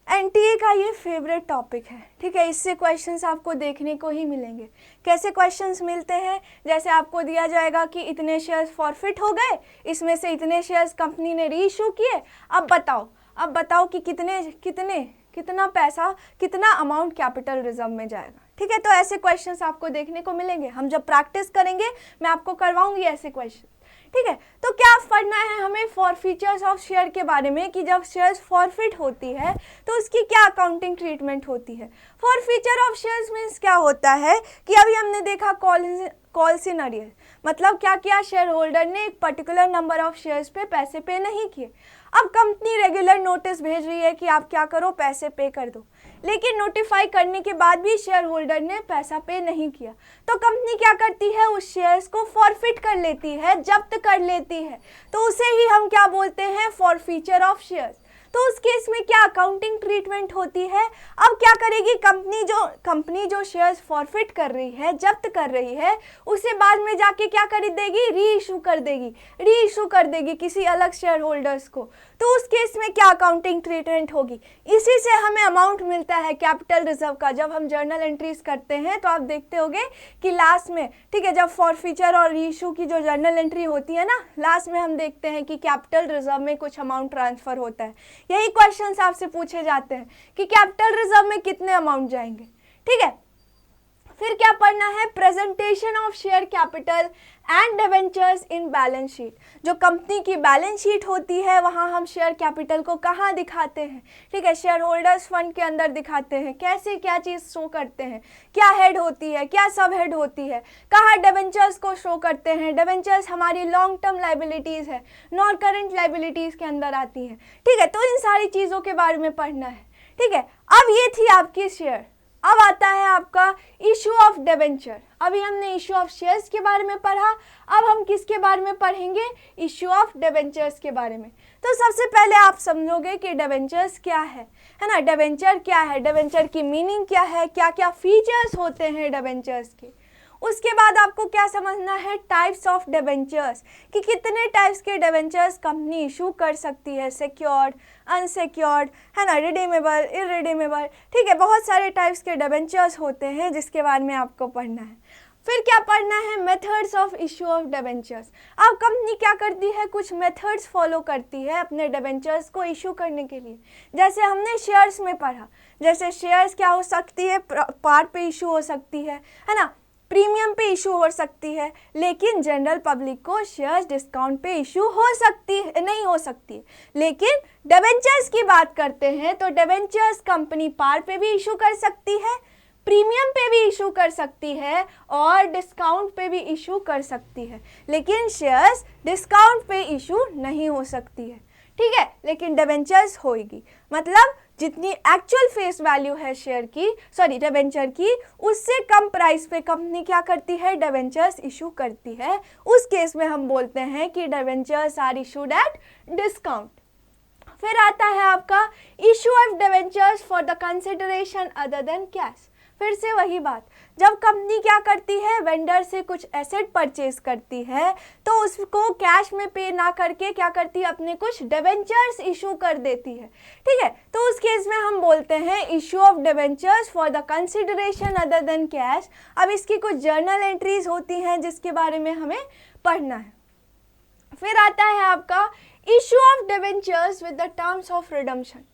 एनटीए का ये फेवरेट टॉपिक है। ठीक है, इससे क्वेश्चंस आपको देखने को ही मिलेंगे। कैसे क्वेश्चंस मिलते हैं, जैसे आपको दिया जाएगा कि इतने शेयर्स फॉरफिट हो गए, इसमें से इतने शेयर्स कंपनी ने री इशू किए, अब बताओ कि कितना पैसा, कितना अमाउंट कैपिटल रिजर्व में जाएगा। ठीक है, तो ऐसे क्वेश्चंस आपको देखने को मिलेंगे। हम जब प्रैक्टिस करेंगे मैं आपको करवाऊंगी ऐसे क्वेश्चन। ठीक है, तो क्या पढ़ना है हमें फॉरफीचर्स ऑफ शेयर के बारे में, कि जब शेयर्स फॉरफिट होती है तो उसकी क्या अकाउंटिंग ट्रीटमेंट होती है। फॉरफीचर ऑफ शेयर्स मीन्स क्या होता है कि अभी हमने देखा कॉल्स इन अरियर, मतलब क्या किया, शेयर होल्डर ने एक पर्टिकुलर नंबर ऑफ शेयर्स पे पैसे पे नहीं किए। अब कंपनी रेगुलर नोटिस भेज रही है कि आप क्या करो, पैसे पे कर दो, लेकिन नोटिफाई करने के बाद भी शेयर होल्डर ने पैसा पे नहीं किया, तो कंपनी क्या करती है, उस शेयर्स को फॉरफिट कर लेती है, जब्त कर लेती है। तो उसे ही हम क्या बोलते हैं, फॉरफीचर ऑफ शेयर्स। तो उस केस में क्या अकाउंटिंग ट्रीटमेंट होती है। अब क्या करेगी कंपनी जो शेयर्स फॉरफिट कर रही है, जब्त कर रही है, उसे बाद में जाके क्या कर देगी, री इशू कर देगी किसी अलग शेयर होल्डर्स को। तो उस केस में क्या अकाउंटिंग ट्रीटमेंट होगी, इसी से हमें अमाउंट मिलता है कैपिटल रिजर्व का। जब हम जर्नल एंट्रीज करते हैं तो आप देखते होंगे कि लास्ट में, ठीक है, जब फॉरफीचर और री इशू की जो जर्नल एंट्री होती है ना, लास्ट में हम देखते हैं कि कैपिटल रिजर्व में कुछ अमाउंट ट्रांसफर होता है। यही क्वेश्चंस आपसे पूछे जाते हैं कि कैपिटल रिजर्व में कितने अमाउंट जाएंगे, ठीक है। फिर क्या पढ़ना है, presentation of share capital and debentures in balance sheet. जो कंपनी की बैलेंस शीट होती है वहां हम शेयर कैपिटल को कहाँ दिखाते हैं, ठीक है, शेयर होल्डर्स फंड के अंदर दिखाते हैं। कैसे क्या चीज़ शो करते हैं, क्या हेड होती है, क्या सब हेड होती है, कहाँ डिवेंचर्स को शो करते हैं। डिवेंचर्स हमारी लॉन्ग टर्म लाइबिलिटीज़ है, नॉन करेंट लाइबिलिटीज़ के अंदर आती है, ठीक है। तो इन सारी चीज़ों के बारे में पढ़ना है, ठीक है। अब ये थी आपकी शेयर। अब आता है आपका इशू ऑफ डिवेंचर। अभी हमने इशू ऑफ शेयर्स के बारे में पढ़ा, अब हम किसके बारे में पढ़ेंगे, इशू ऑफ डिवेंचर्स के बारे में। तो सबसे पहले आप समझोगे कि डिवेंचर्स क्या है ना, डिवेंचर क्या है, डिवेंचर की मीनिंग क्या है, क्या क्या फीचर्स होते हैं डिवेंचर्स के। उसके बाद आपको क्या समझना है, टाइप्स ऑफ डिवेंचर्स, कि कितने टाइप्स के डिवेंचर्स कंपनी इशू कर सकती है, सिक्योर्ड, अनसिक्योर्ड, है ना, रिडीमेबल, इररिडीमेबल, ठीक है। बहुत सारे टाइप्स के डिवेंचर्स होते हैं जिसके बारे में आपको पढ़ना है। फिर क्या पढ़ना है, methods of issue of debentures. अब कंपनी क्या करती है, कुछ मेथड्स फॉलो करती है अपने डिवेंचर्स को इशू करने के लिए। जैसे हमने शेयर्स में पढ़ा, जैसे शेयर्स क्या हो सकती है, पार पे इशू हो सकती है ना, प्रीमियम पे इशू हो सकती है, लेकिन जनरल पब्लिक को शेयर्स डिस्काउंट पे इशू हो सकती है, नहीं हो सकती है। लेकिन डिवेंचर्स की बात करते हैं तो डिवेंचर्स कंपनी पार पे भी इशू कर सकती है, प्रीमियम पे भी इशू कर सकती है और डिस्काउंट पे भी इशू कर सकती है, लेकिन शेयर्स डिस्काउंट पे इशू नहीं हो सकती है, ठीक है। लेकिन डिवेंचर्स होगी, मतलब जितनी एक्चुअल फेस वैल्यू है शेयर की, सॉरी डिवेंचर की, उससे कम प्राइस पे कंपनी क्या करती है, डिवेंचर्स इशू करती है। उस केस में हम बोलते हैं कि debentures are issued at discount. फिर आता है आपका issue of debentures for the consideration other than cash. फिर से वही बात, जब कंपनी क्या करती है, वेंडर से कुछ एसेट परचेज करती है तो उसको कैश में पे ना करके क्या करती है, अपने कुछ डिवेंचर्स इशू कर देती है, ठीक है। तो उस केस में हम बोलते हैं issue of debentures for the consideration other than cash. अब इसकी कुछ जर्नल एंट्रीज होती हैं जिसके बारे में हमें पढ़ना है। फिर आता है आपका issue of debentures with the terms of redemption.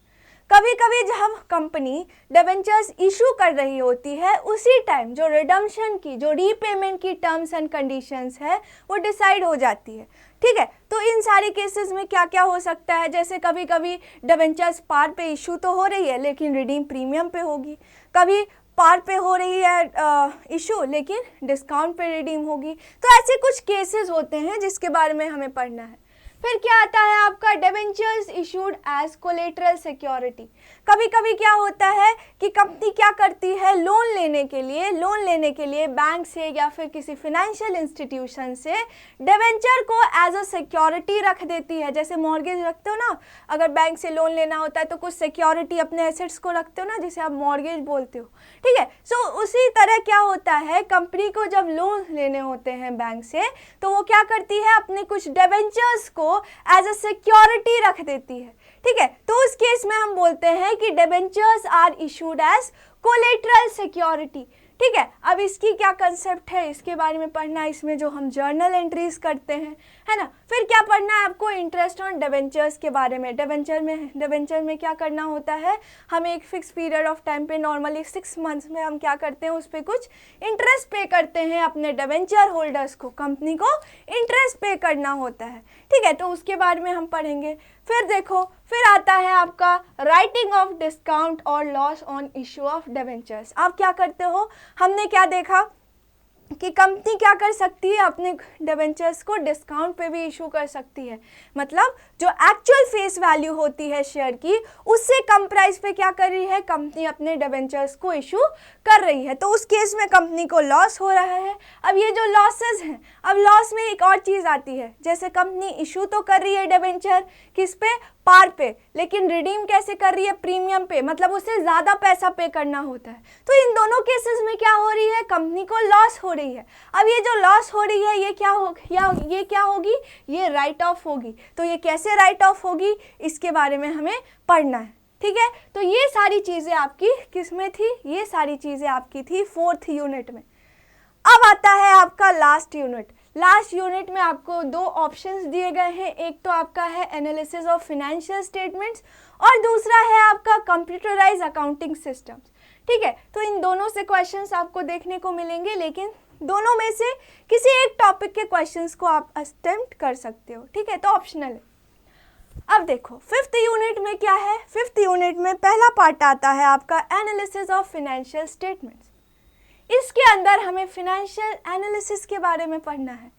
कभी कभी जब कंपनी डिवेंचर्स इशू कर रही होती है उसी टाइम जो रिडम्पशन की, जो रीपेमेंट की टर्म्स एंड कंडीशंस है वो डिसाइड हो जाती है, ठीक है। तो इन सारी केसेस में क्या क्या हो सकता है, जैसे कभी कभी डिवेंचर्स पार पे इशू तो हो रही है लेकिन रिडीम प्रीमियम पे होगी, कभी पार पे हो रही है इशू लेकिन डिस्काउंट पे रिडीम होगी। तो ऐसे कुछ केसेस होते हैं जिसके बारे में हमें पढ़ना है। फिर क्या आता है आपका debentures issued as collateral security. कभी कभी क्या होता है कि कंपनी क्या करती है, लोन लेने के लिए बैंक से या फिर किसी फाइनेंशियल इंस्टीट्यूशन से डिवेंचर को एज अ सिक्योरिटी रख देती है। जैसे मॉर्गेज रखते हो ना, अगर बैंक से लोन लेना होता है तो कुछ सिक्योरिटी अपने एसेट्स को रखते हो ना, जिसे आप मॉर्गेज बोलते हो, ठीक है। सो उसी तरह क्या होता है, कंपनी को जब लोन लेने होते हैं बैंक से तो वो क्या करती है, अपने कुछ डिवेंचर्स को एज अ सिक्योरिटी रख देती है, ठीक है। तो उस केस में हम बोलते हैं कि debentures are issued as collateral security, ठीक है। अब इसकी क्या कंसेप्ट है, इसके बारे में पढ़ना है, इसमें जो हम जर्नल एंट्रीज करते हैं, है ना। फिर क्या पढ़ना है आपको, इंटरेस्ट ऑन डिवेंचर्स के बारे में। डिवेंचर में क्या करना होता है, हमें एक फिक्स पीरियड ऑफ टाइम पे, नॉर्मली 6 मंथ्स में हम क्या करते हैं, उस पर कुछ इंटरेस्ट पे करते हैं अपने डिवेंचर होल्डर्स को, कंपनी को इंटरेस्ट पे करना होता है, ठीक है। तो उसके बारे में हम पढ़ेंगे। फिर देखो, फिर आता है आपका राइटिंग ऑफ डिस्काउंट और loss on issue of debentures. आप क्या करते हो, हमने क्या देखा कि कंपनी क्या कर सकती है, अपने डिबेंचर्स को डिस्काउंट पे भी इशू कर सकती है। मतलब जो एक्चुअल फेस वैल्यू होती है शेयर की, उससे कम प्राइस पे क्या कर रही है कंपनी, अपने डिबेंचर्स को इशू कर रही है। तो उस केस में कंपनी को लॉस हो रहा है। अब ये जो लॉसेज हैं, अब लॉस में एक और चीज़ आती है, जैसे कंपनी इशू तो कर रही है डिबेंचर किस पे, पार पे, लेकिन रिडीम कैसे कर रही है, प्रीमियम पे, मतलब उसे ज़्यादा पैसा पे करना होता है। तो इन दोनों केसेस में क्या हो रही है, कंपनी को लॉस हो रही है। अब ये जो लॉस हो रही है ये क्या होगी, ये राइट ऑफ होगी। तो ये कैसे राइट ऑफ होगी, इसके बारे में हमें पढ़ना है। ठीक है, तो ये सारी चीज़ें आपकी किस में थी, ये सारी चीज़ें आपकी थी 4th यूनिट में। अब आता है आपका लास्ट यूनिट। लास्ट यूनिट में आपको 2 ऑप्शंस दिए गए हैं, एक तो आपका है एनालिसिस ऑफ फाइनेंशियल स्टेटमेंट्स और दूसरा है आपका कंप्यूटराइज अकाउंटिंग सिस्टम्स। ठीक है, तो इन दोनों से क्वेश्चंस आपको देखने को मिलेंगे, लेकिन दोनों में से किसी एक टॉपिक के क्वेश्चंस को आप अटेम्प्ट कर सकते हो। ठीक है, तो ऑप्शनल है। अब देखो 5th यूनिट में क्या है, 5th यूनिट में पहला पार्ट आता है आपका एनालिसिस ऑफ फाइनेंशियल स्टेटमेंट्स। इसके अंदर हमें फिनेंशियल एनालिसिस के बारे में पढ़ना है।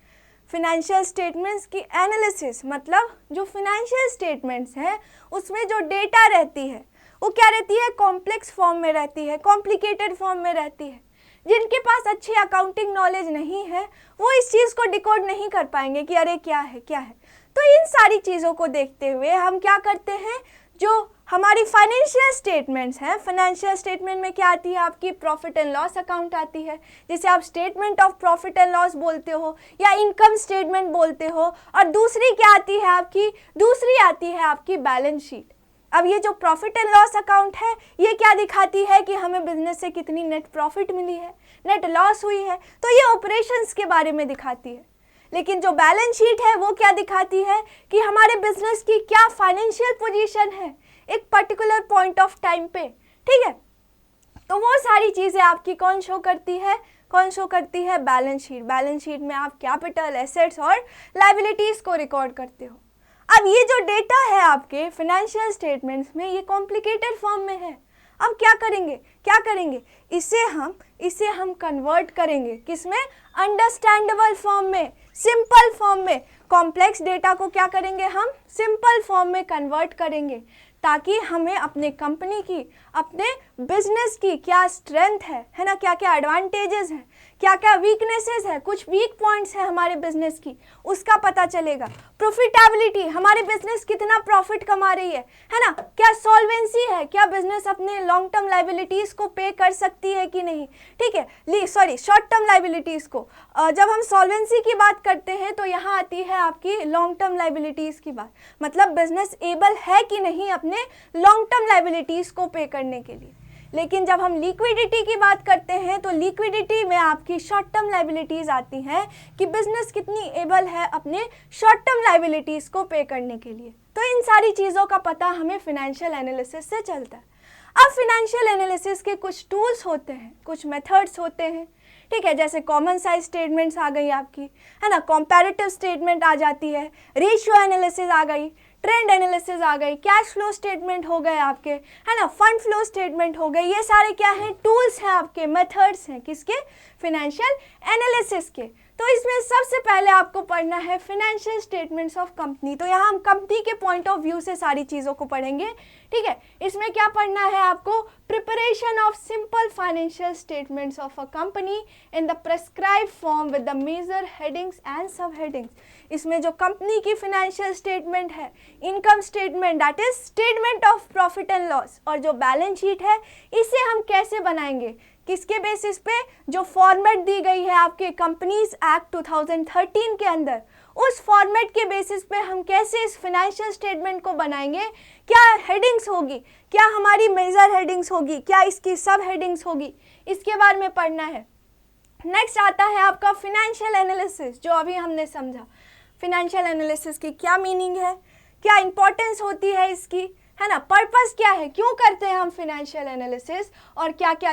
फिनेंशियल स्टेटमेंट्स की एनालिसिस मतलब जो फिनेंशियल स्टेटमेंट्स हैं उसमें जो डेटा रहती है वो क्या रहती है, कॉम्प्लेक्स फॉर्म में रहती है, कॉम्प्लिकेटेड फॉर्म में रहती है। जिनके पास अच्छी अकाउंटिंग नॉलेज नहीं है वो इस चीज़ को डिकोड नहीं कर पाएंगे कि अरे क्या है क्या है। तो इन सारी चीज़ों को देखते हुए हम क्या करते हैं, जो हमारी फाइनेंशियल स्टेटमेंट्स हैं, फाइनेंशियल स्टेटमेंट में क्या आती है आपकी, प्रॉफिट एंड लॉस अकाउंट आती है, जिसे आप statement of profit and loss बोलते हो या इनकम स्टेटमेंट बोलते हो। और दूसरी क्या आती है आपकी, दूसरी आती है आपकी बैलेंस शीट। अब ये जो प्रॉफिट एंड लॉस अकाउंट है ये क्या दिखाती है कि हमें बिजनेस से कितनी नेट प्रॉफिट मिली है, नेट लॉस हुई है, तो ये ऑपरेशंस के बारे में दिखाती है। लेकिन जो बैलेंस शीट है वो क्या दिखाती है कि हमारे बिजनेस की क्या फाइनेंशियल पोजीशन है एक पर्टिकुलर पॉइंट ऑफ टाइम पे। ठीक है, तो वो सारी चीज़ें आपकी कौन शो करती है, बैलेंस शीट। बैलेंस शीट में आप कैपिटल, एसेट्स और लायबिलिटीज़ को रिकॉर्ड करते हो। अब ये जो डेटा है आपके फाइनेंशियल स्टेटमेंट्स में ये कॉम्प्लिकेटेड फॉर्म में है। अब क्या करेंगे, इसे हम कन्वर्ट करेंगे किसमें, अंडरस्टैंडेबल फॉर्म में, सिंपल फॉर्म में। कॉम्प्लेक्स डेटा को क्या करेंगे, हम सिंपल फॉर्म में कन्वर्ट करेंगे ताकि हमें अपने कंपनी की, अपने बिजनेस की क्या स्ट्रेंथ है ना, क्या क्या एडवांटेजेस हैं, क्या क्या वीकनेसेस है, कुछ वीक पॉइंट्स हैं हमारे बिजनेस की, उसका पता चलेगा। प्रॉफिटेबिलिटी, हमारे बिजनेस कितना प्रॉफिट कमा रही है ना, क्या सॉल्वेंसी है, क्या बिजनेस अपने लॉन्ग टर्म लाइबिलिटीज को पे कर सकती है कि नहीं। ठीक है, शॉर्ट टर्म लाइबिलिटीज को जब हम सॉल्वेंसी की बात करते हैं तो यहाँ आती है आपकी लॉन्ग टर्म लाइबिलिटीज की बात, मतलब बिजनेस एबल है कि नहीं अपने लॉन्ग टर्म लाइबिलिटीज को पे करने के लिए। लेकिन जब हम लिक्विडिटी की बात करते हैं तो लिक्विडिटी में आपकी शॉर्ट टर्म लाइबिलिटीज़ आती हैं कि बिजनेस कितनी एबल है अपने शॉर्ट टर्म लाइबिलिटीज़ को पे करने के लिए। तो इन सारी चीज़ों का पता हमें फिनेंशियल एनालिसिस से चलता है। अब फिनेंशियल एनालिसिस के कुछ टूल्स होते हैं, कुछ मेथड्स होते हैं। ठीक है, जैसे कॉमन साइज स्टेटमेंट्स आ गई आपकी, है ना, कंपैरेटिव स्टेटमेंट आ जाती है, रेशियो एनालिसिस आ गई, ट्रेंड एनालिसिस आ गई, कैश फ्लो स्टेटमेंट हो गए आपके, है ना, फंड फ्लो स्टेटमेंट हो गए। ये सारे क्या हैं, टूल्स हैं आपके, मेथड्स हैं किसके, फिनेंशियल एनालिसिस के। तो इसमें सबसे पहले आपको पढ़ना है फिनेंशियल स्टेटमेंट्स ऑफ कंपनी। तो यहाँ हम कंपनी के पॉइंट ऑफ व्यू से सारी चीज़ों को पढ़ेंगे। ठीक है, इसमें क्या पढ़ना है आपको, preparation of simple financial statements of a company in the prescribe form with the major headings and sub headings. इसमें जो कंपनी की फाइनेंशियल स्टेटमेंट है, income statement that is statement of profit and loss, और जो balance sheet है इसे हम कैसे बनाएंगे, किसके बेसिस पे, जो फॉर्मेट दी गई है आपके कंपनीज एक्ट 2013 के अंदर, उस फॉर्मेट के बेसिस पे हम कैसे इस फाइनेंशियल स्टेटमेंट को बनाएंगे, क्या हेडिंग्स होगी, क्या हमारी मेजर हेडिंग्स होगी, क्या इसकी सब हेडिंग्स होगी, इसके बारे में पढ़ना है। नेक्स्ट आता है आपका फिनेंशियल एनालिसिस, जो अभी हमने समझा। फिनेंशियल एनालिसिस की क्या मीनिंग है, क्या इंपॉर्टेंस होती है इसकी, है ना, पर्पस क्या है, क्यों करते हैं हम फिनेंशियल एनालिसिस, और क्या क्या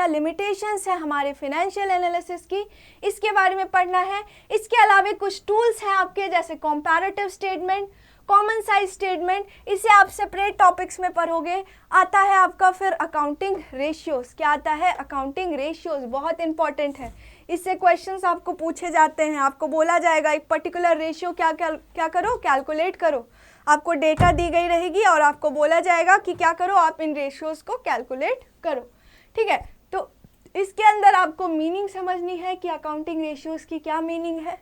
लिमिटेशंस हैं हमारे फिनेंशियल एनालिसिस की, इसके बारे में पढ़ना है। इसके अलावा कुछ टूल्स हैं आपके, जैसे comparative statement, common size statement, इसे आप सेपरेट टॉपिक्स में पढ़ोगे। आता है आपका फिर अकाउंटिंग रेशियोज। क्या आता है? अकाउंटिंग रेशियोज, बहुत इंपॉर्टेंट है। इससे क्वेश्चंस आपको पूछे जाते हैं। आपको बोला जाएगा एक पर्टिकुलर रेशियो क्या करो, कैलकुलेट करो। आपको डेटा दी गई रहेगी और आपको बोला जाएगा कि क्या करो, आप इन रेशियोज को कैलकुलेट करो। ठीक है, तो इसके अंदर आपको मीनिंग समझनी है कि अकाउंटिंग रेशियोज की क्या मीनिंग है,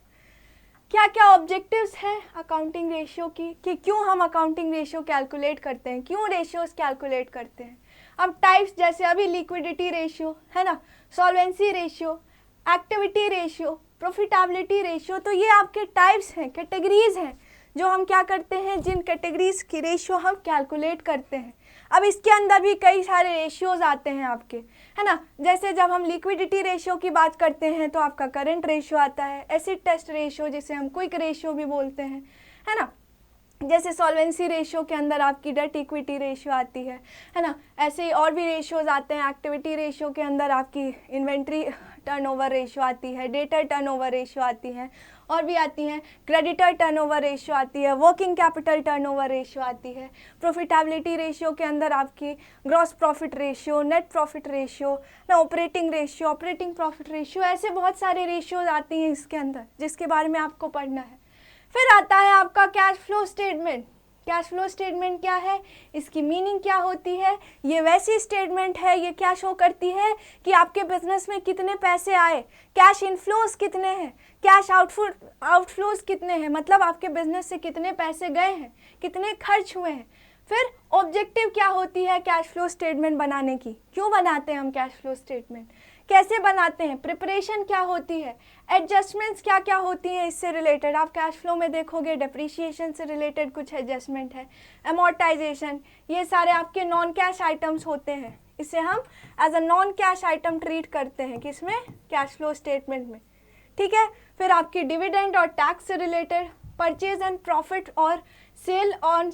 क्या क्या ऑब्जेक्टिव्स हैं अकाउंटिंग रेशियो की, कि क्यों हम अकाउंटिंग रेशियो कैलकुलेट करते हैं, क्यों रेशियोज कैलकुलेट करते हैं। अब टाइप्स, जैसे अभी लिक्विडिटी रेशियो है ना, solvency ratio, activity ratio, profitability ratio, तो ये आपके टाइप्स हैं, कैटेगरीज हैं, जो हम क्या करते हैं, जिन कैटेगरीज की रेशियो हम कैलकुलेट करते हैं। अब इसके अंदर भी कई सारे रेशियोज आते हैं आपके, है ना। जैसे जब हम लिक्विडिटी रेशियो की बात करते हैं तो आपका करंट रेशियो आता है, एसिड टेस्ट रेशियो जिसे हम क्विक रेशियो भी बोलते हैं, है ना। जैसे सॉल्वेंसी रेशियो के अंदर आपकी डेट इक्विटी रेशियो आती है ना। ऐसे ही और भी रेशियोज आते हैं। एक्टिविटी रेशियो के अंदर आपकी इन्वेंट्री टर्नओवर रेशियो आती है, डेटर टर्नओवर रेशियो आती है, और भी आती हैं। क्रेडिटर टर्नओवर रेशियो आती है, वर्किंग कैपिटल टर्नओवर रेशियो आती है। प्रॉफिटेबिलिटी रेशियो के अंदर आपकी gross profit ratio, net profit ratio ना, operating ratio, operating profit ratio, ऐसे बहुत सारे रेशियोज आती हैं इसके अंदर, जिसके बारे में आपको पढ़ना है। फिर आता है आपका cash flow statement. Cash flow statement क्या है, इसकी मीनिंग क्या होती है? ये वैसी स्टेटमेंट है, ये क्या शो करती है कि आपके बिजनेस में कितने पैसे आए, कैश इनफ्लोज कितने हैं, कैश आउटफ्लोज कितने हैं, मतलब आपके बिजनेस से कितने पैसे गए हैं, कितने खर्च हुए हैं। फिर ऑब्जेक्टिव क्या होती है कैश फ्लो स्टेटमेंट बनाने की, क्यों बनाते हैं हम कैश फ्लो स्टेटमेंट, कैसे बनाते हैं, प्रिपरेशन क्या होती है, एडजस्टमेंट्स क्या क्या होती हैं इससे रिलेटेड। आप कैश फ्लो में देखोगे डिप्रिशिएशन से रिलेटेड कुछ एडजस्टमेंट है, अमोर्टाइजेशन, ये सारे आपके नॉन कैश आइटम्स होते हैं। इसे हम as a non cash item treat करते हैं, किसमें, कैश फ्लो स्टेटमेंट में। ठीक है, फिर आपकी डिविडेंड और टैक्स से रिलेटेड, परचेज एंड प्रॉफिट और sale on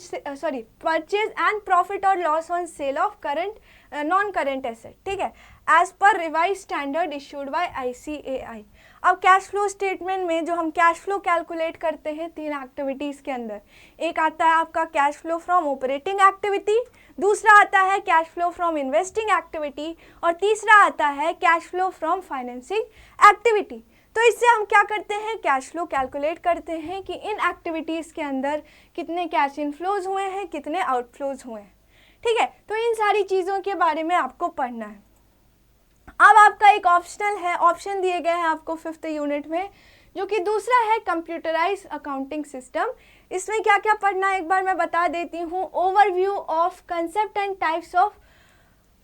purchase and profit और loss on sale of current non current asset. ठीक है, as per revise standard issued by ICAI। अब कैश फ्लो स्टेटमेंट में जो हम कैश फ्लो कैलकुलेट करते हैं 3 एक्टिविटीज़ के अंदर, एक आता है आपका cash flow from operating activity, दूसरा आता है cash flow from investing activity, और तीसरा आता है cash flow from financing activity. तो इससे हम क्या करते हैं, कैश फ्लो कैलकुलेट करते हैं कि इन एक्टिविटीज़ के अंदर कितने कैश इनफ्लोज हुए हैं, कितने आउटफ्लोज हुए हैं। ठीक है, तो इन सारी चीज़ों के बारे में आपको पढ़ना है। अब आपका एक ऑप्शनल है, ऑप्शन दिए गए हैं आपको 5th यूनिट में, जो कि दूसरा है कंप्यूटराइज अकाउंटिंग सिस्टम। इसमें क्या क्या पढ़ना है एक बार मैं बता देती हूँ। Overview of concept and types of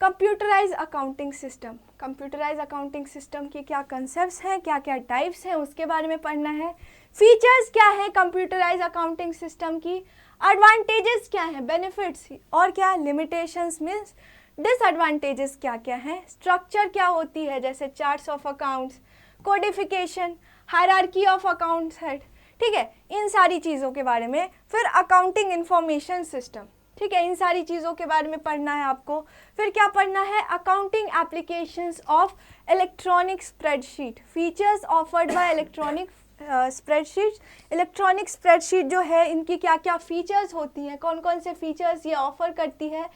computerise accounting system. Computerise accounting system की क्या कंसेप्ट्स हैं, क्या क्या टाइप्स हैं, उसके बारे में पढ़ना है। फीचर्स क्या है कंप्यूटराइज अकाउंटिंग सिस्टम की, एडवांटेजेस क्या हैं, बेनिफिट्स, और क्या लिमिटेशंस मीन्स डिसएडवांटेजेस क्या क्या हैं, स्ट्रक्चर क्या होती है, जैसे charts of accounts, codification, hierarchy of accounts head. ठीक है, इन सारी चीज़ों के बारे में। फिर अकाउंटिंग इंफॉर्मेशन सिस्टम। ठीक है, इन सारी चीज़ों के बारे में पढ़ना है आपको। फिर क्या पढ़ना है, accounting applications of electronic spreadsheet, features offered by electronic spreadsheet. Electronic spreadsheet जो है, इनकी क्या क्या फीचर्स होती हैं, कौन कौन से फीचर्स ये ऑफर करती है,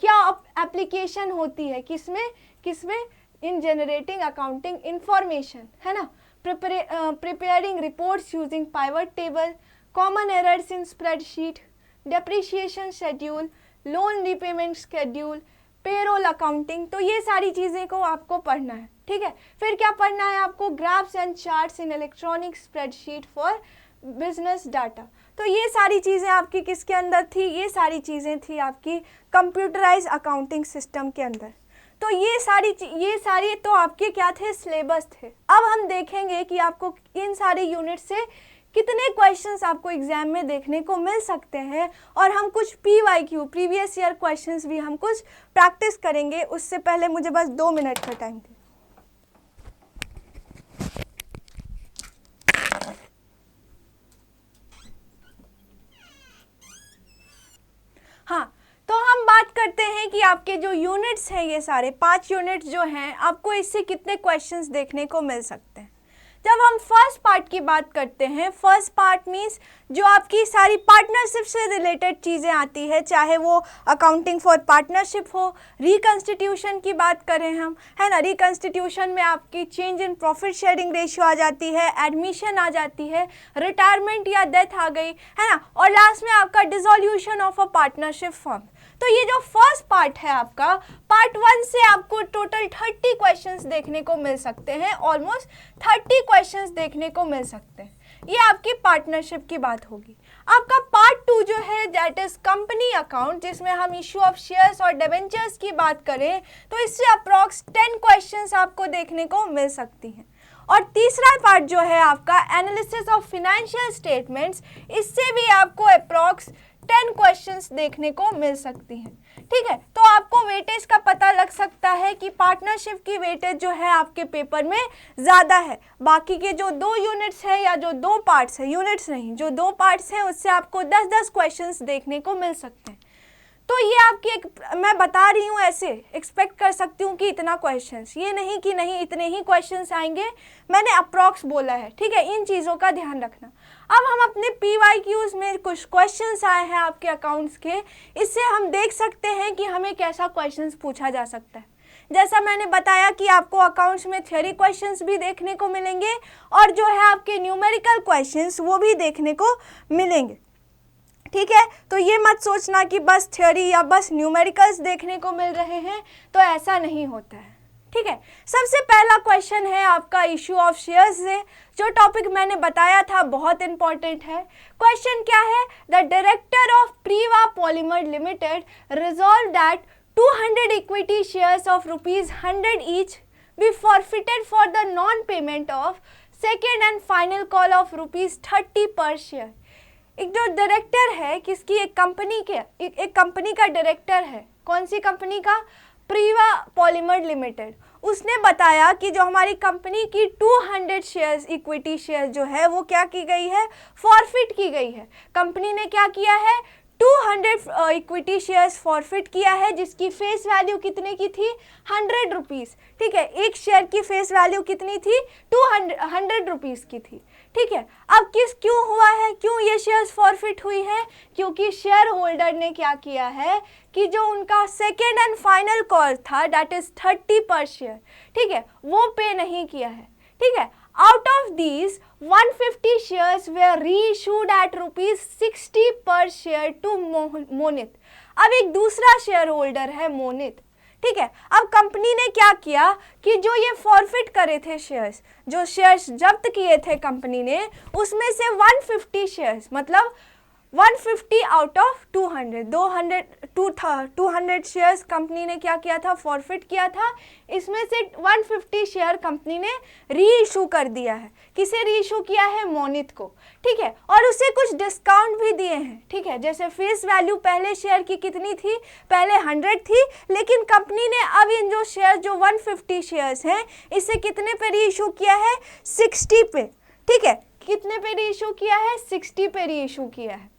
क्या एप्लीकेशन होती है, किसमें किसमें, इन जनरेटिंग अकाउंटिंग इंफॉर्मेशन, है ना। Preparing reports using pivot table, common errors in spreadsheet, depreciation schedule, loan repayment schedule, payroll accounting. तो ये सारी चीज़ें को आपको पढ़ना है। ठीक है, फिर क्या पढ़ना है आपको, graphs and charts in electronic spreadsheet for business data. तो ये सारी चीज़ें आपकी किसके अंदर थी, ये सारी चीज़ें थी आपकी कंप्यूटराइज अकाउंटिंग सिस्टम के अंदर। तो ये सारी तो आपके क्या थे, सिलेबस थे। अब हम देखेंगे कि आपको इन सारे यूनिट से कितने क्वेश्चंस आपको एग्जाम में देखने को मिल सकते हैं, और हम कुछ PYQ प्रीवियस ईयर क्वेश्चंस भी हम कुछ प्रैक्टिस करेंगे। उससे पहले मुझे बस 2 मिनट का टाइम दें। हाँ, तो हम बात करते हैं कि आपके जो यूनिट्स हैं, ये सारे 5 यूनिट्स जो हैं, आपको इससे कितने क्वेश्चंस देखने को मिल सकते हैं। जब हम फर्स्ट पार्ट की बात करते हैं, फर्स्ट पार्ट मीन्स जो आपकी सारी पार्टनरशिप से रिलेटेड चीज़ें आती है, चाहे वो अकाउंटिंग फॉर पार्टनरशिप हो, रिकंस्टिट्यूशन की बात करें हम, है ना, रिकंस्टिट्यूशन में आपकी change in profit sharing ratio आ जाती है, एडमिशन आ जाती है, रिटायरमेंट या डेथ आ गई, है ना, और लास्ट में आपका dissolution of a partnership firm. तो ये जो फर्स्ट पार्ट है आपका, पार्ट 1 से आपको टोटल 30 क्वेश्चंस देखने को मिल सकते हैं, ऑलमोस्ट 30 क्वेश्चंस देखने को मिल सकते हैं। ये आपकी पार्टनरशिप की बात होगी। आपका पार्ट 2 जो है दैट इज कंपनी अकाउंट, जिसमें हम इशू ऑफ शेयर्स और डिबेंचर्स की बात करें तो इससे अप्रॉक्स 10 क्वेश्चंस आपको देखने को मिल सकती हैं। और तीसरा पार्ट जो है आपका एनालिसिस ऑफ फाइनेंशियल स्टेटमेंट्स, इससे भी आपको अप्रॉक्स 10 क्वेश्चंस देखने को मिल सकती हैं। ठीक है, तो आपको वेटेज का पता लग सकता है कि पार्टनरशिप की वेटेज जो है आपके पेपर में ज़्यादा है। बाकी के जो 2 यूनिट्स है या जो 2 पार्ट्स है, यूनिट्स नहीं, जो 2 पार्ट्स हैं उससे आपको 10-10 क्वेश्चंस देखने को मिल सकते हैं। तो ये आपकी एक, मैं बता रही हूँ ऐसे एक्सपेक्ट कर सकती हूँ कि इतना क्वेश्चंस, ये नहीं कि नहीं इतने ही क्वेश्चंस आएंगे, मैंने अप्रॉक्स बोला है। ठीक है, इन चीज़ों का ध्यान रखना। अब हम अपने PYQs में कुछ क्वेश्चंस आए हैं आपके अकाउंट्स के, इससे हम देख सकते हैं कि हमें कैसा क्वेश्चंस पूछा जा सकता है। जैसा मैंने बताया कि आपको अकाउंट्स में थ्योरी क्वेश्चंस भी देखने को मिलेंगे और जो है आपके न्यूमेरिकल क्वेश्चंस वो भी देखने को मिलेंगे। ठीक है, तो ये मत सोचना कि बस थ्योरी या बस न्यूमेरिकल्स देखने को मिल रहे हैं, तो ऐसा नहीं होता है। ठीक है, सबसे पहला क्वेश्चन है आपका इशू ऑफ शेयर्स से, जो टॉपिक मैंने बताया था बहुत इंपॉर्टेंट है। क्वेश्चन क्या है, the director of Preeva polymer limited resolved that 200 equity shares of ₹100 each be forfeited for the non payment of second and final call of ₹30 per share. एक जो डायरेक्टर है किसकी, एक कंपनी का डायरेक्टर है, कौन सी कंपनी का, प्रीवा पॉलीमर लिमिटेड। उसने बताया कि जो हमारी कंपनी की 200 शेयर्स इक्विटी शेयर जो है वो क्या की गई है, फॉरफिट की गई है। कंपनी ने क्या किया है, 200 इक्विटी शेयर्स फॉरफिट किया है, जिसकी फेस वैल्यू कितने की थी, 100 रुपीज़। ठीक है, एक शेयर की फेस वैल्यू कितनी थी, 100 रुपीज़ की थी। ठीक है, अब क्यों हुआ है, क्यों ये शेयर्स फॉरफिट हुई है, क्योंकि शेयर होल्डर ने क्या किया है कि जो उनका सेकेंड एंड फाइनल कॉल था दैट इज 30 पर शेयर, ठीक है, वो पे नहीं किया है। ठीक है, out of these 150 shares were reissued at ₹60 per share to Monit. अब एक दूसरा शेयर होल्डर है मोनित। ठीक है, अब कंपनी ने क्या किया कि जो ये फॉरफिट करे थे शेयर्स, जो शेयर्स जब्त किए थे कंपनी ने, उसमें से 150 शेयर्स, मतलब 150 आउट ऑफ 200 शेयर्स कंपनी ने क्या किया था, फॉरफिट किया था। इसमें से 150 शेयर कंपनी ने री इशू कर दिया है। किसे री इशू किया है, मोनित को। ठीक है, और उसे कुछ डिस्काउंट भी दिए हैं। ठीक है, जैसे फेस वैल्यू पहले शेयर की कितनी थी, पहले 100 थी, लेकिन कंपनी ने अब इन जो शेयर जो 150 शेयर्स हैं इसे कितने पे री इशू किया है, 60 पे। ठीक है, कितने पे री इशू किया है, 60 पे री इशू किया है।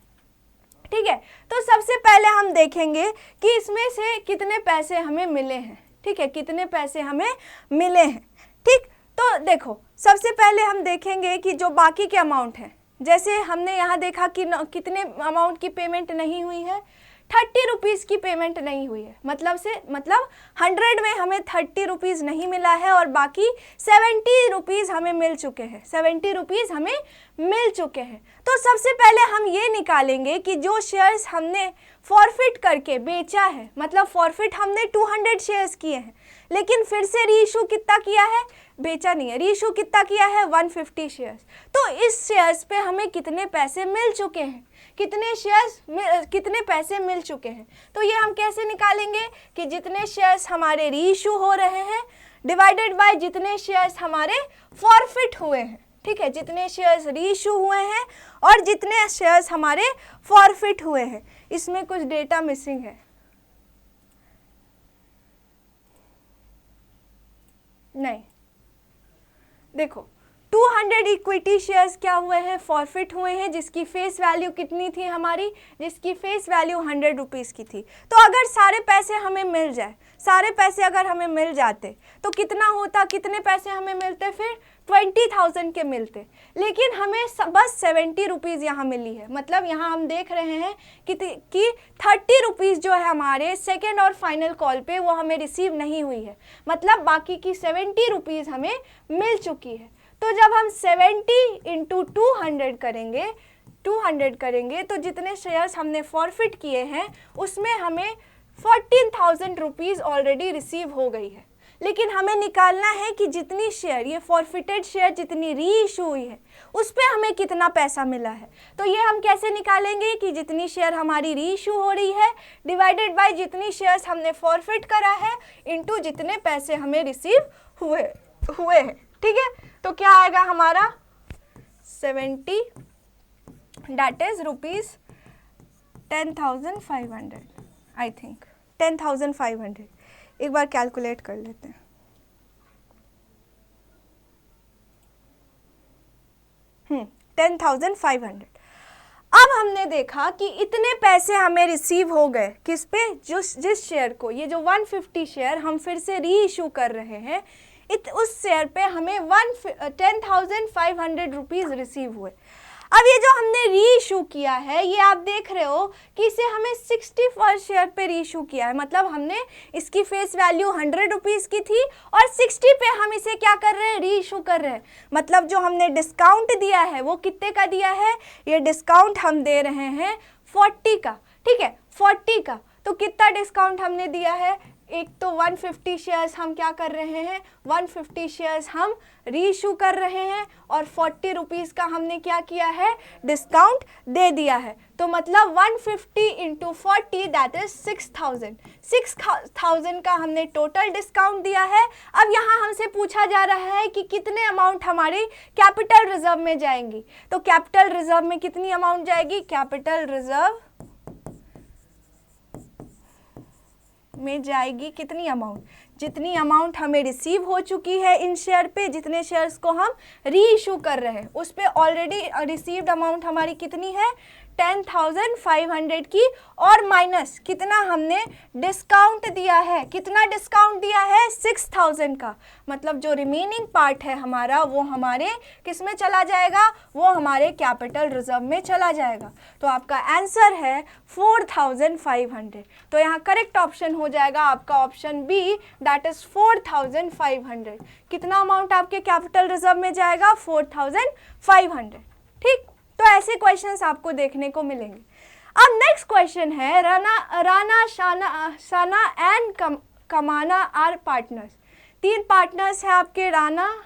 ठीक है, तो सबसे पहले हम देखेंगे कि इसमें से कितने पैसे हमें मिले हैं। ठीक है, कितने पैसे हमें मिले हैं। ठीक, तो देखो सबसे पहले हम देखेंगे कि जो बाकी के अमाउंट हैं, जैसे हमने यहाँ देखा कि कितने अमाउंट की पेमेंट नहीं हुई है, 30 रुपीज़ की पेमेंट नहीं हुई है। मतलब 100 में हमें 30 रुपीज़ नहीं मिला है और बाकी 70 रुपीज़ हमें मिल चुके हैं, 70 रुपीज़ हमें मिल चुके हैं। तो सबसे पहले हम ये निकालेंगे कि जो शेयर्स हमने फॉरफिट करके बेचा है, मतलब फॉरफिट हमने 200 शेयर्स किए हैं, लेकिन फिर से रीइशू कितना किया है, बेचा नहीं है, रीइशू कितना किया है, 150 शेयर्स। तो इस शेयर्स पे हमें कितने पैसे मिल चुके हैं, कितने पैसे मिल चुके हैं। तो ये हम कैसे निकालेंगे कि जितने शेयर्स हमारे रीइशू हो रहे हैं डिवाइडेड बाय जितने शेयर्स हमारे फॉरफिट हुए हैं। ठीक है, जितने शेयर्स रीइशू हुए हैं और जितने शेयर्स हमारे फॉरफिट हुए हैं। इसमें कुछ डेटा मिसिंग है, नहीं, देखो 200 इक्विटी शेयर्स क्या हुए हैं, फॉरफिट हुए हैं, जिसकी फेस वैल्यू कितनी थी हमारी, जिसकी फेस वैल्यू 100 रुपीज़ की थी। तो अगर सारे पैसे हमें मिल जाए, सारे पैसे अगर हमें मिल जाते तो कितना होता, कितने पैसे हमें मिलते, फिर 20,000 के मिलते। लेकिन हमें बस 70 रुपीज़ यहाँ मिली है। मतलब यहाँ हम देख रहे हैं कि 30 रुपीज़ जो है हमारे सेकेंड और फाइनल कॉल पे वो हमें रिसीव नहीं हुई है। मतलब बाकी की 70 रुपीज़ हमें मिल चुकी है। तो जब हम 70 इंटू 200 करेंगे तो जितने शेयर्स हमने फॉरफिट किए हैं उसमें हमें 14,000 रुपीज़ ऑलरेडी रिसीव हो गई है। लेकिन हमें निकालना है कि जितनी शेयर, ये फॉरफिटेड शेयर जितनी री इशू हुई है उस पर हमें कितना पैसा मिला है। तो ये हम कैसे निकालेंगे कि जितनी शेयर हमारी री इशू हो रही है डिवाइडेड बाय जितनी शेयर्स हमने फॉरफिट करा है इंटू जितने पैसे हमें रिसीव हुए हैं। ठीक है, तो क्या आएगा हमारा 70 that is rupees 10,500, I think 10,500। एक बार कैलकुलेट कर लेते हैं। 10,500। अब हमने देखा कि इतने पैसे हमें रिसीव हो गए किस पे, जिस शेयर को, ये जो 150 शेयर हम फिर से री इशू कर रहे हैं, उस शेयर पे हमें 10,500 रुपीज़ रिसीव हुए। अब ये जो हमने री इशू किया है, ये आप देख रहे हो कि इसे हमें 61 शेयर पे री इशू किया है। मतलब हमने इसकी फेस वैल्यू 100 रुपीज़ की थी और 60 पे हम इसे क्या कर रहे हैं, री इशू कर रहे हैं। मतलब जो हमने डिस्काउंट दिया है वो कितने का दिया है, ये डिस्काउंट हम दे रहे हैं 40 का। ठीक है, 40 का। तो कितना डिस्काउंट हमने दिया है, एक तो 150 शेयर्स हम क्या कर रहे हैं, 150 शेयर्स हम री इशू कर रहे हैं और 40 रुपीज़ का हमने क्या किया है, डिस्काउंट दे दिया है। तो मतलब 150 इंटू 40 दैट इज 6,000 का हमने टोटल डिस्काउंट दिया है। अब यहाँ हमसे पूछा जा रहा है कि कितने अमाउंट हमारी कैपिटल रिजर्व में जाएंगी। तो कैपिटल रिजर्व में कितनी अमाउंट जाएगी, कैपिटल रिजर्व में जाएगी कितनी अमाउंट, जितनी अमाउंट हमें रिसीव हो चुकी है इन शेयर पे, जितने शेयर्स को हम री इशू कर रहे हैं उस पे ऑलरेडी रिसीव्ड अमाउंट हमारी कितनी है, 10,500 की, और माइनस कितना हमने डिस्काउंट दिया है, कितना डिस्काउंट दिया है, 6,000 का। मतलब जो रिमेनिंग पार्ट है हमारा वो हमारे किस में चला जाएगा, वो हमारे कैपिटल रिजर्व में चला जाएगा। तो आपका आंसर है 4,500। तो यहाँ करेक्ट ऑप्शन हो जाएगा आपका ऑप्शन बी, दैट इज 4,500। कितना अमाउंट आपके कैपिटल रिजर्व में जाएगा, 4,500। ठीक, तो ऐसे क्वेश्चंस आपको देखने को मिलेंगे। अब नेक्स्ट क्वेश्चन है, Rana Sana and Kamana are partners. 3 partners हैं आपके, राना,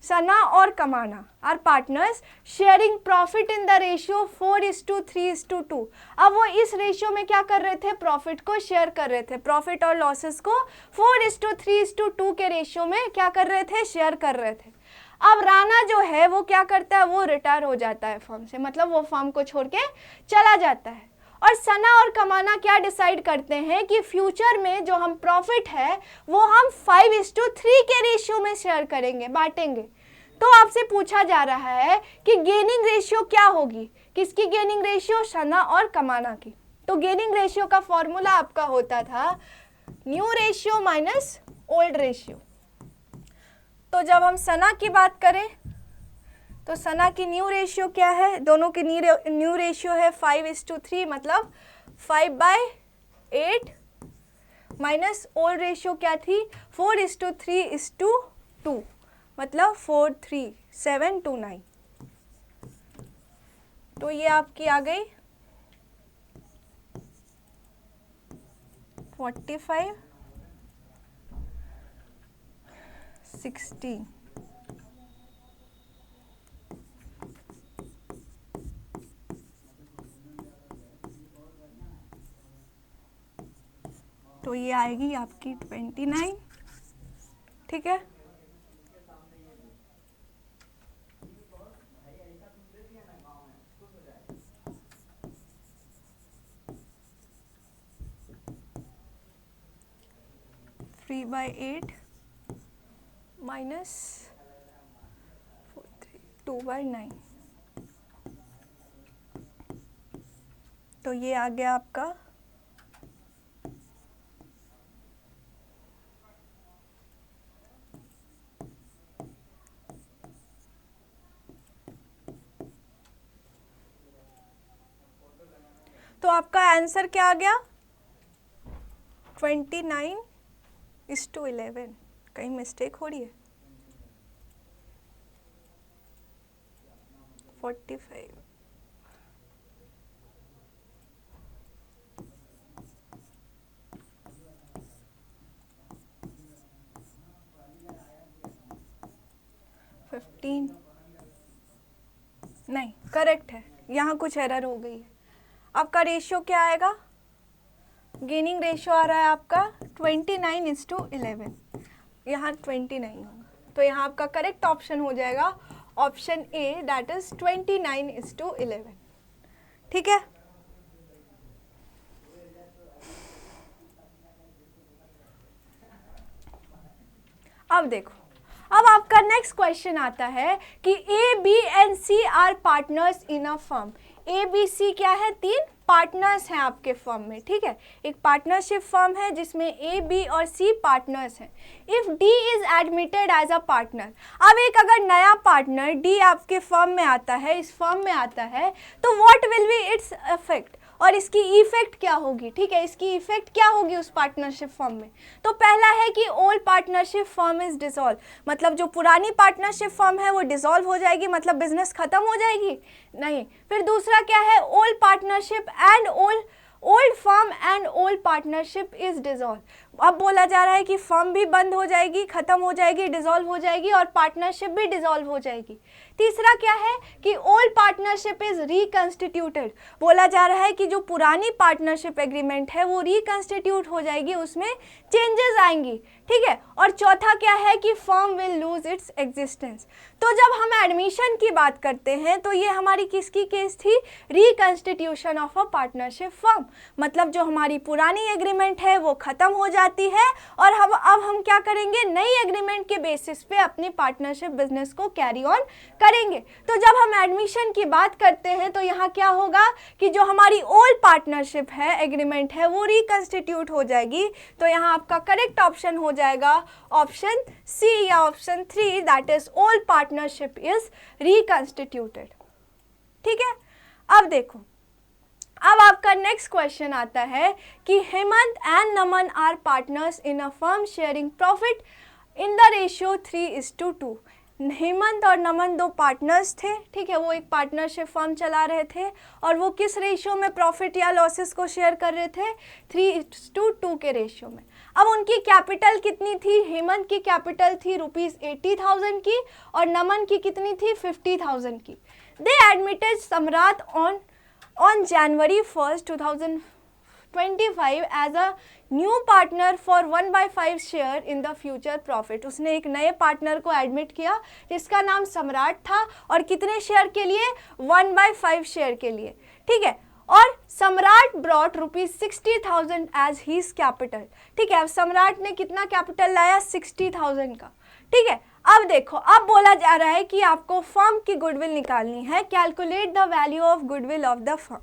सना और Kamana are partners, sharing profit in the ratio 4:3:2। अब वो इस रेशियो में क्या कर रहे थे, प्रॉफिट को शेयर कर रहे थे, प्रॉफिट और लॉसेस को 4:3:2 के रेशियो में क्या कर रहे थे, शेयर कर रहे थे। अब राना जो है वो क्या करता है, वो रिटायर हो जाता है फर्म से, मतलब वो फर्म को छोड़ के चला जाता है। और सना और कमाना क्या डिसाइड करते हैं कि फ्यूचर में जो हम प्रॉफिट है वो हम 5:3 के रेशियो में शेयर करेंगे, बांटेंगे। तो आपसे पूछा जा रहा है कि गेनिंग रेशियो क्या होगी, किसकी गेनिंग रेशियो, सना और कमाना की। तो गेनिंग रेशियो का फॉर्मूला आपका होता था new ratio minus old ratio. तो जब हम सना की बात करें तो सना की न्यू रेशियो क्या है, दोनों की न्यू रेशियो है 5:3, मतलब 5/8 माइनस ओल्ड रेशियो क्या थी, 4:3:2, मतलब 43729। तो ये आपकी आ गई 45 16। तो ये आएगी आपकी 29। ठीक है, (3/8 - 2/9, तो ये आ गया आपका तो आपका आंसर क्या आ गया 29:11। कहीं मिस्टेक हो रही है 45। नहीं करेक्ट है, यहाँ कुछ एरर हो गई है। आपका रेशियो क्या आएगा, गेनिंग रेशियो आ रहा है आपका 29:11, यहाँ 29 होगा, तो यहाँ आपका करेक्ट ऑप्शन हो जाएगा ऑप्शन ए, दैट इज 29:11। ठीक है, अब देखो, अब आपका नेक्स्ट क्वेश्चन आता है कि A B and C are partners in a firm. A B C क्या है, 3 पार्टनर्स हैं आपके फर्म में। ठीक है, एक पार्टनरशिप फर्म है जिसमें ए बी और सी पार्टनर्स हैं। If D is admitted as a partner, अब एक अगर नया पार्टनर डी आपके फर्म में आता है, इस फर्म में आता है, तो what will be its effect, और इसकी इफेक्ट क्या होगी। ठीक है, इसकी इफेक्ट क्या होगी उस पार्टनरशिप फर्म में। तो पहला है कि old partnership firm is dissolve, मतलब जो पुरानी पार्टनरशिप फर्म है वो डिसॉल्व हो जाएगी, मतलब बिजनेस खत्म हो जाएगी, नहीं। फिर दूसरा क्या है, old partnership and old firm and old partnership is dissolve. अब बोला जा रहा है कि फर्म भी बंद हो जाएगी, खत्म हो जाएगी, डिसॉल्व हो जाएगी, और पार्टनरशिप भी डिसॉल्व हो जाएगी। तीसरा क्या है कि ओल्ड पार्टनरशिप इज रिकंस्टिट्यूटेड, बोला जा रहा है कि जो पुरानी पार्टनरशिप एग्रीमेंट है वो रिकंस्टिट्यूट हो जाएगी, उसमें चेंजेस आएंगी। ठीक है, और चौथा क्या है कि firm will lose its existence. तो जब हम एडमिशन की बात करते हैं तो ये हमारी किसकी केस थी, reconstitution of a partnership firm, मतलब जो हमारी पुरानी एग्रीमेंट है वो खत्म हो जाती है, और अब हम क्या करेंगे, नई एग्रीमेंट के बेसिस पे अपनी पार्टनरशिप बिजनेस को कैरी ऑन करेंगे। तो जब हम एडमिशन की बात करते हैं तो यहाँ क्या होगा कि जो हमारी ओल्ड पार्टनरशिप है, एग्रीमेंट है, वो रिकंस्टिट्यूट हो जाएगी। तो यहाँ आपका करेक्ट ऑप्शन हो जाएगा ऑप्शन सी या option 3, that is old partnership is reconstituted. ठीक है, अब देखो, अब आपका नेक्स्ट क्वेश्चन आता है कि Hemant and Naman are partners in a firm sharing profit in the ratio 3:2। Hemant और नमन 2 पार्टनर्स थे। ठीक है, वो एक पार्टनरशिप फर्म चला रहे थे, और वो किस रेशियो में प्रॉफिट या लॉसेस को शेयर कर रहे थे, 3:2 के रेशियो में। अब उनकी कैपिटल कितनी थी, हेमंत की कैपिटल थी ₹80,000 की, और नमन की कितनी थी, 50,000 की। दे एडमिटेड सम्राट on January 1st, 2025 as a new partner for 1/5 share in the future profit। उसने एक नए पार्टनर को एडमिट किया जिसका नाम सम्राट था, और कितने शेयर के लिए, 1/5 शेयर के लिए। ठीक है, और सम्राट ब्रॉट ₹60,000 एज हीज कैपिटल। ठीक है, अब सम्राट ने कितना कैपिटल लाया, 60,000 का। ठीक है, अब देखो, अब बोला जा रहा है कि आपको फर्म की गुडविल निकालनी है, calculate the value of goodwill of the firm.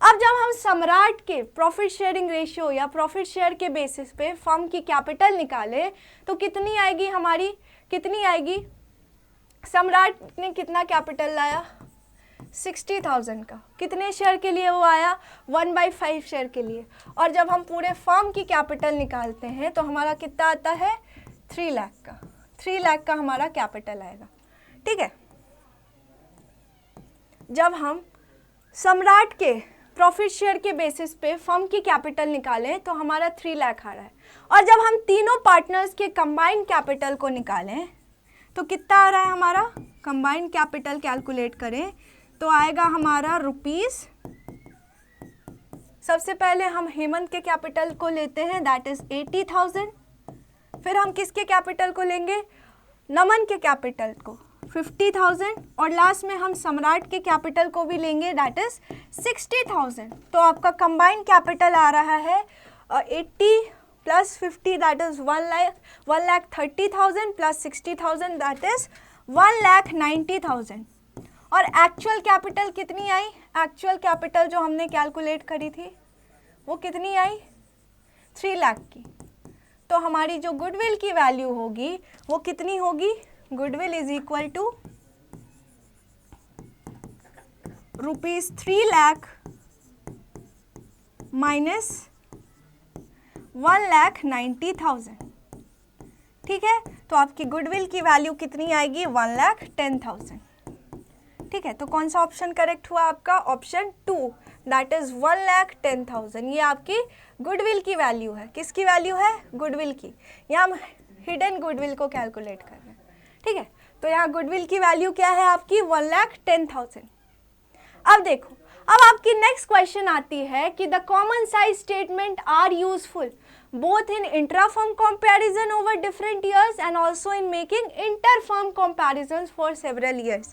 अब जब हम सम्राट के प्रॉफिट शेयरिंग रेशियो या प्रॉफिट शेयर के बेसिस पे फर्म की कैपिटल निकाले तो कितनी आएगी हमारी, कितनी आएगी, सम्राट ने कितना कैपिटल लाया, 60,000 का। कितने शेयर के लिए वो आया, 1/5 शेयर के लिए। और जब हम पूरे फर्म की कैपिटल निकालते हैं तो हमारा कितना आता है, 3 लाख का। 3 लाख का हमारा कैपिटल आएगा। ठीक है, जब हम सम्राट के प्रॉफिट शेयर के बेसिस पे फर्म की कैपिटल निकालें तो हमारा 3 लाख आ रहा है, और जब हम तीनों पार्टनर्स के कंबाइंड कैपिटल को निकालें तो कितना आ रहा है हमारा, कंबाइंड कैपिटल कैलकुलेट करें तो आएगा हमारा रुपीस, सबसे पहले हम हेमंत के कैपिटल को लेते हैं, दैट इज 80,000। फिर हम किसके कैपिटल को लेंगे, नमन के कैपिटल को 50,000, और लास्ट में हम सम्राट के कैपिटल को भी लेंगे, दैट इज 60,000। तो आपका कंबाइंड कैपिटल आ रहा है 80 + 50 दैट इज 1,30,000 + 60,000 दैट इज 1,90,000 और एक्चुअल कैपिटल कितनी आई? एक्चुअल कैपिटल जो हमने कैलकुलेट करी थी वो कितनी आई? 3 लाख की। तो हमारी जो गुडविल की वैल्यू होगी वो कितनी होगी? Goodwill is equal to ₹3 lakh minus 1,90,000। ठीक है, तो आपकी गुडविल की वैल्यू कितनी आएगी? 1,10,000। ठीक है, तो कौन सा ऑप्शन करेक्ट हुआ आपका? Option 2, that is 1,10,000। ये आपकी गुडविल की वैल्यू है। किसकी वैल्यू है? गुडविल की। यहाँ हम हिडन गुडविल को कैलकुलेट कर रहे हैं। ठीक है, तो यहाँ गुडविल की वैल्यू क्या है आपकी? 1,10,000। अब देखो, अब आपकी नेक्स्ट क्वेश्चन आती है कि the common size statement are useful both in intra-firm comparison over different years and also in making inter-firm comparisons for several years.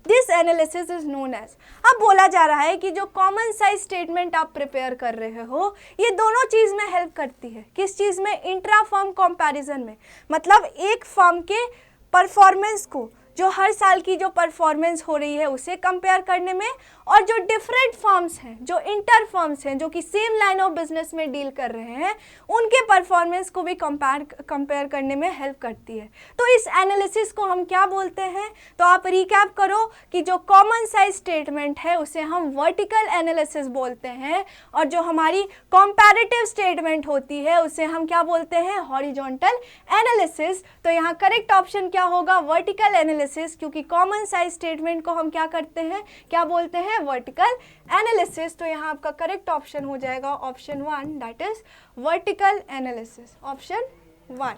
This analysis is known as। अब बोला जा रहा है कि जो कॉमन साइज स्टेटमेंट आप प्रिपेयर कर रहे हो ये दोनों चीज़ में हेल्प करती है। किस चीज़ में? इंट्रा-फर्म कंपैरिजन में। मतलब एक फर्म के परफॉर्मेंस को, जो हर साल की जो परफॉर्मेंस हो रही है उसे कंपेयर करने में, और जो डिफरेंट फर्म्स हैं, जो इंटर फर्म्स हैं, जो कि सेम लाइन ऑफ बिजनेस में डील कर रहे हैं, उनके परफॉर्मेंस को भी कंपेयर करने में हेल्प करती है। तो इस एनालिसिस को हम क्या बोलते हैं? तो आप रिकैप करो कि जो कॉमन साइज स्टेटमेंट है उसे हम वर्टिकल एनालिसिस बोलते हैं, और जो हमारी कंपैरेटिव स्टेटमेंट होती है उसे हम क्या बोलते हैं? Horizontal analysis. तो यहाँ करेक्ट ऑप्शन क्या होगा? वर्टिकल एनालिसिस, क्योंकि कॉमन साइज स्टेटमेंट को हम क्या करते हैं? क्या बोलते हैं? Vertical analysis. तो यहाँ आपका करेक्ट ऑप्शन हो जाएगा option 1, that is vertical analysis, option 1।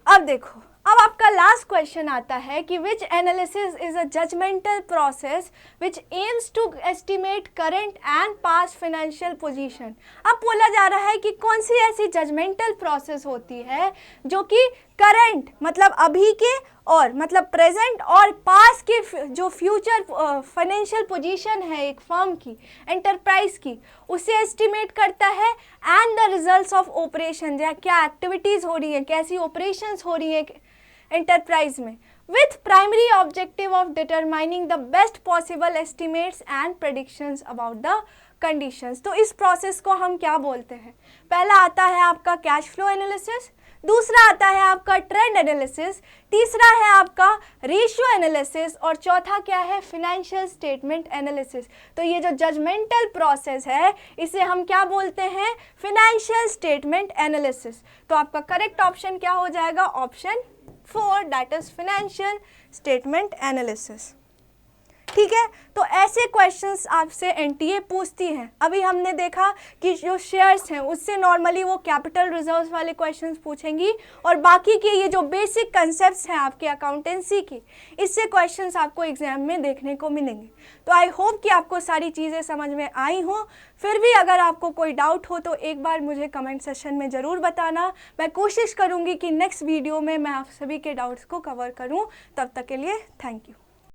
अब देखो, अब आपका लास्ट क्वेश्चन आता है कि which analysis is a judgmental process which aims to estimate current and past financial position. अब बोला जा रहा है कि कौन सी ऐसी जजमेंटल प्रोसेस होती है जो कि करंट मतलब अभी के, और मतलब प्रेजेंट और पास्ट के जो फ्यूचर फाइनेंशियल पोजीशन है एक फर्म की, एंटरप्राइज की, उसे एस्टिमेट करता है, and the results of operation, क्या एक्टिविटीज़ हो रही हैं, कैसी ऑपरेशंस हो रही हैं एंटरप्राइज में, with primary objective of determining the best possible estimates and predictions about the conditions। तो इस प्रोसेस को हम क्या बोलते हैं? पहला आता है आपका कैश फ्लो एनालिसिस, दूसरा आता है आपका ट्रेंड एनालिसिस, तीसरा है आपका रेशियो एनालिसिस, और चौथा क्या है? Financial statement analysis. तो ये जो जजमेंटल प्रोसेस है इसे हम क्या बोलते हैं? Financial statement analysis. तो आपका करेक्ट ऑप्शन क्या हो जाएगा? Option 4, that is financial statement analysis. ठीक है, तो ऐसे क्वेश्चंस आपसे एनटीए पूछती हैं। अभी हमने देखा कि जो शेयर्स हैं उससे नॉर्मली वो कैपिटल रिजर्व्स वाले क्वेश्चंस पूछेंगी, और बाकी के ये जो बेसिक कंसेप्ट्स हैं आपके अकाउंटेंसी की, इससे क्वेश्चंस आपको एग्जाम में देखने को मिलेंगे। तो आई होप कि आपको सारी चीज़ें समझ में आई हों। फिर भी अगर आपको कोई डाउट हो तो एक बार मुझे कमेंट सेशन में ज़रूर बताना। मैं कोशिश करूँगी कि नेक्स्ट वीडियो में मैं आप सभी के डाउट्स को कवर करूँ। तब तक के लिए थैंक यू।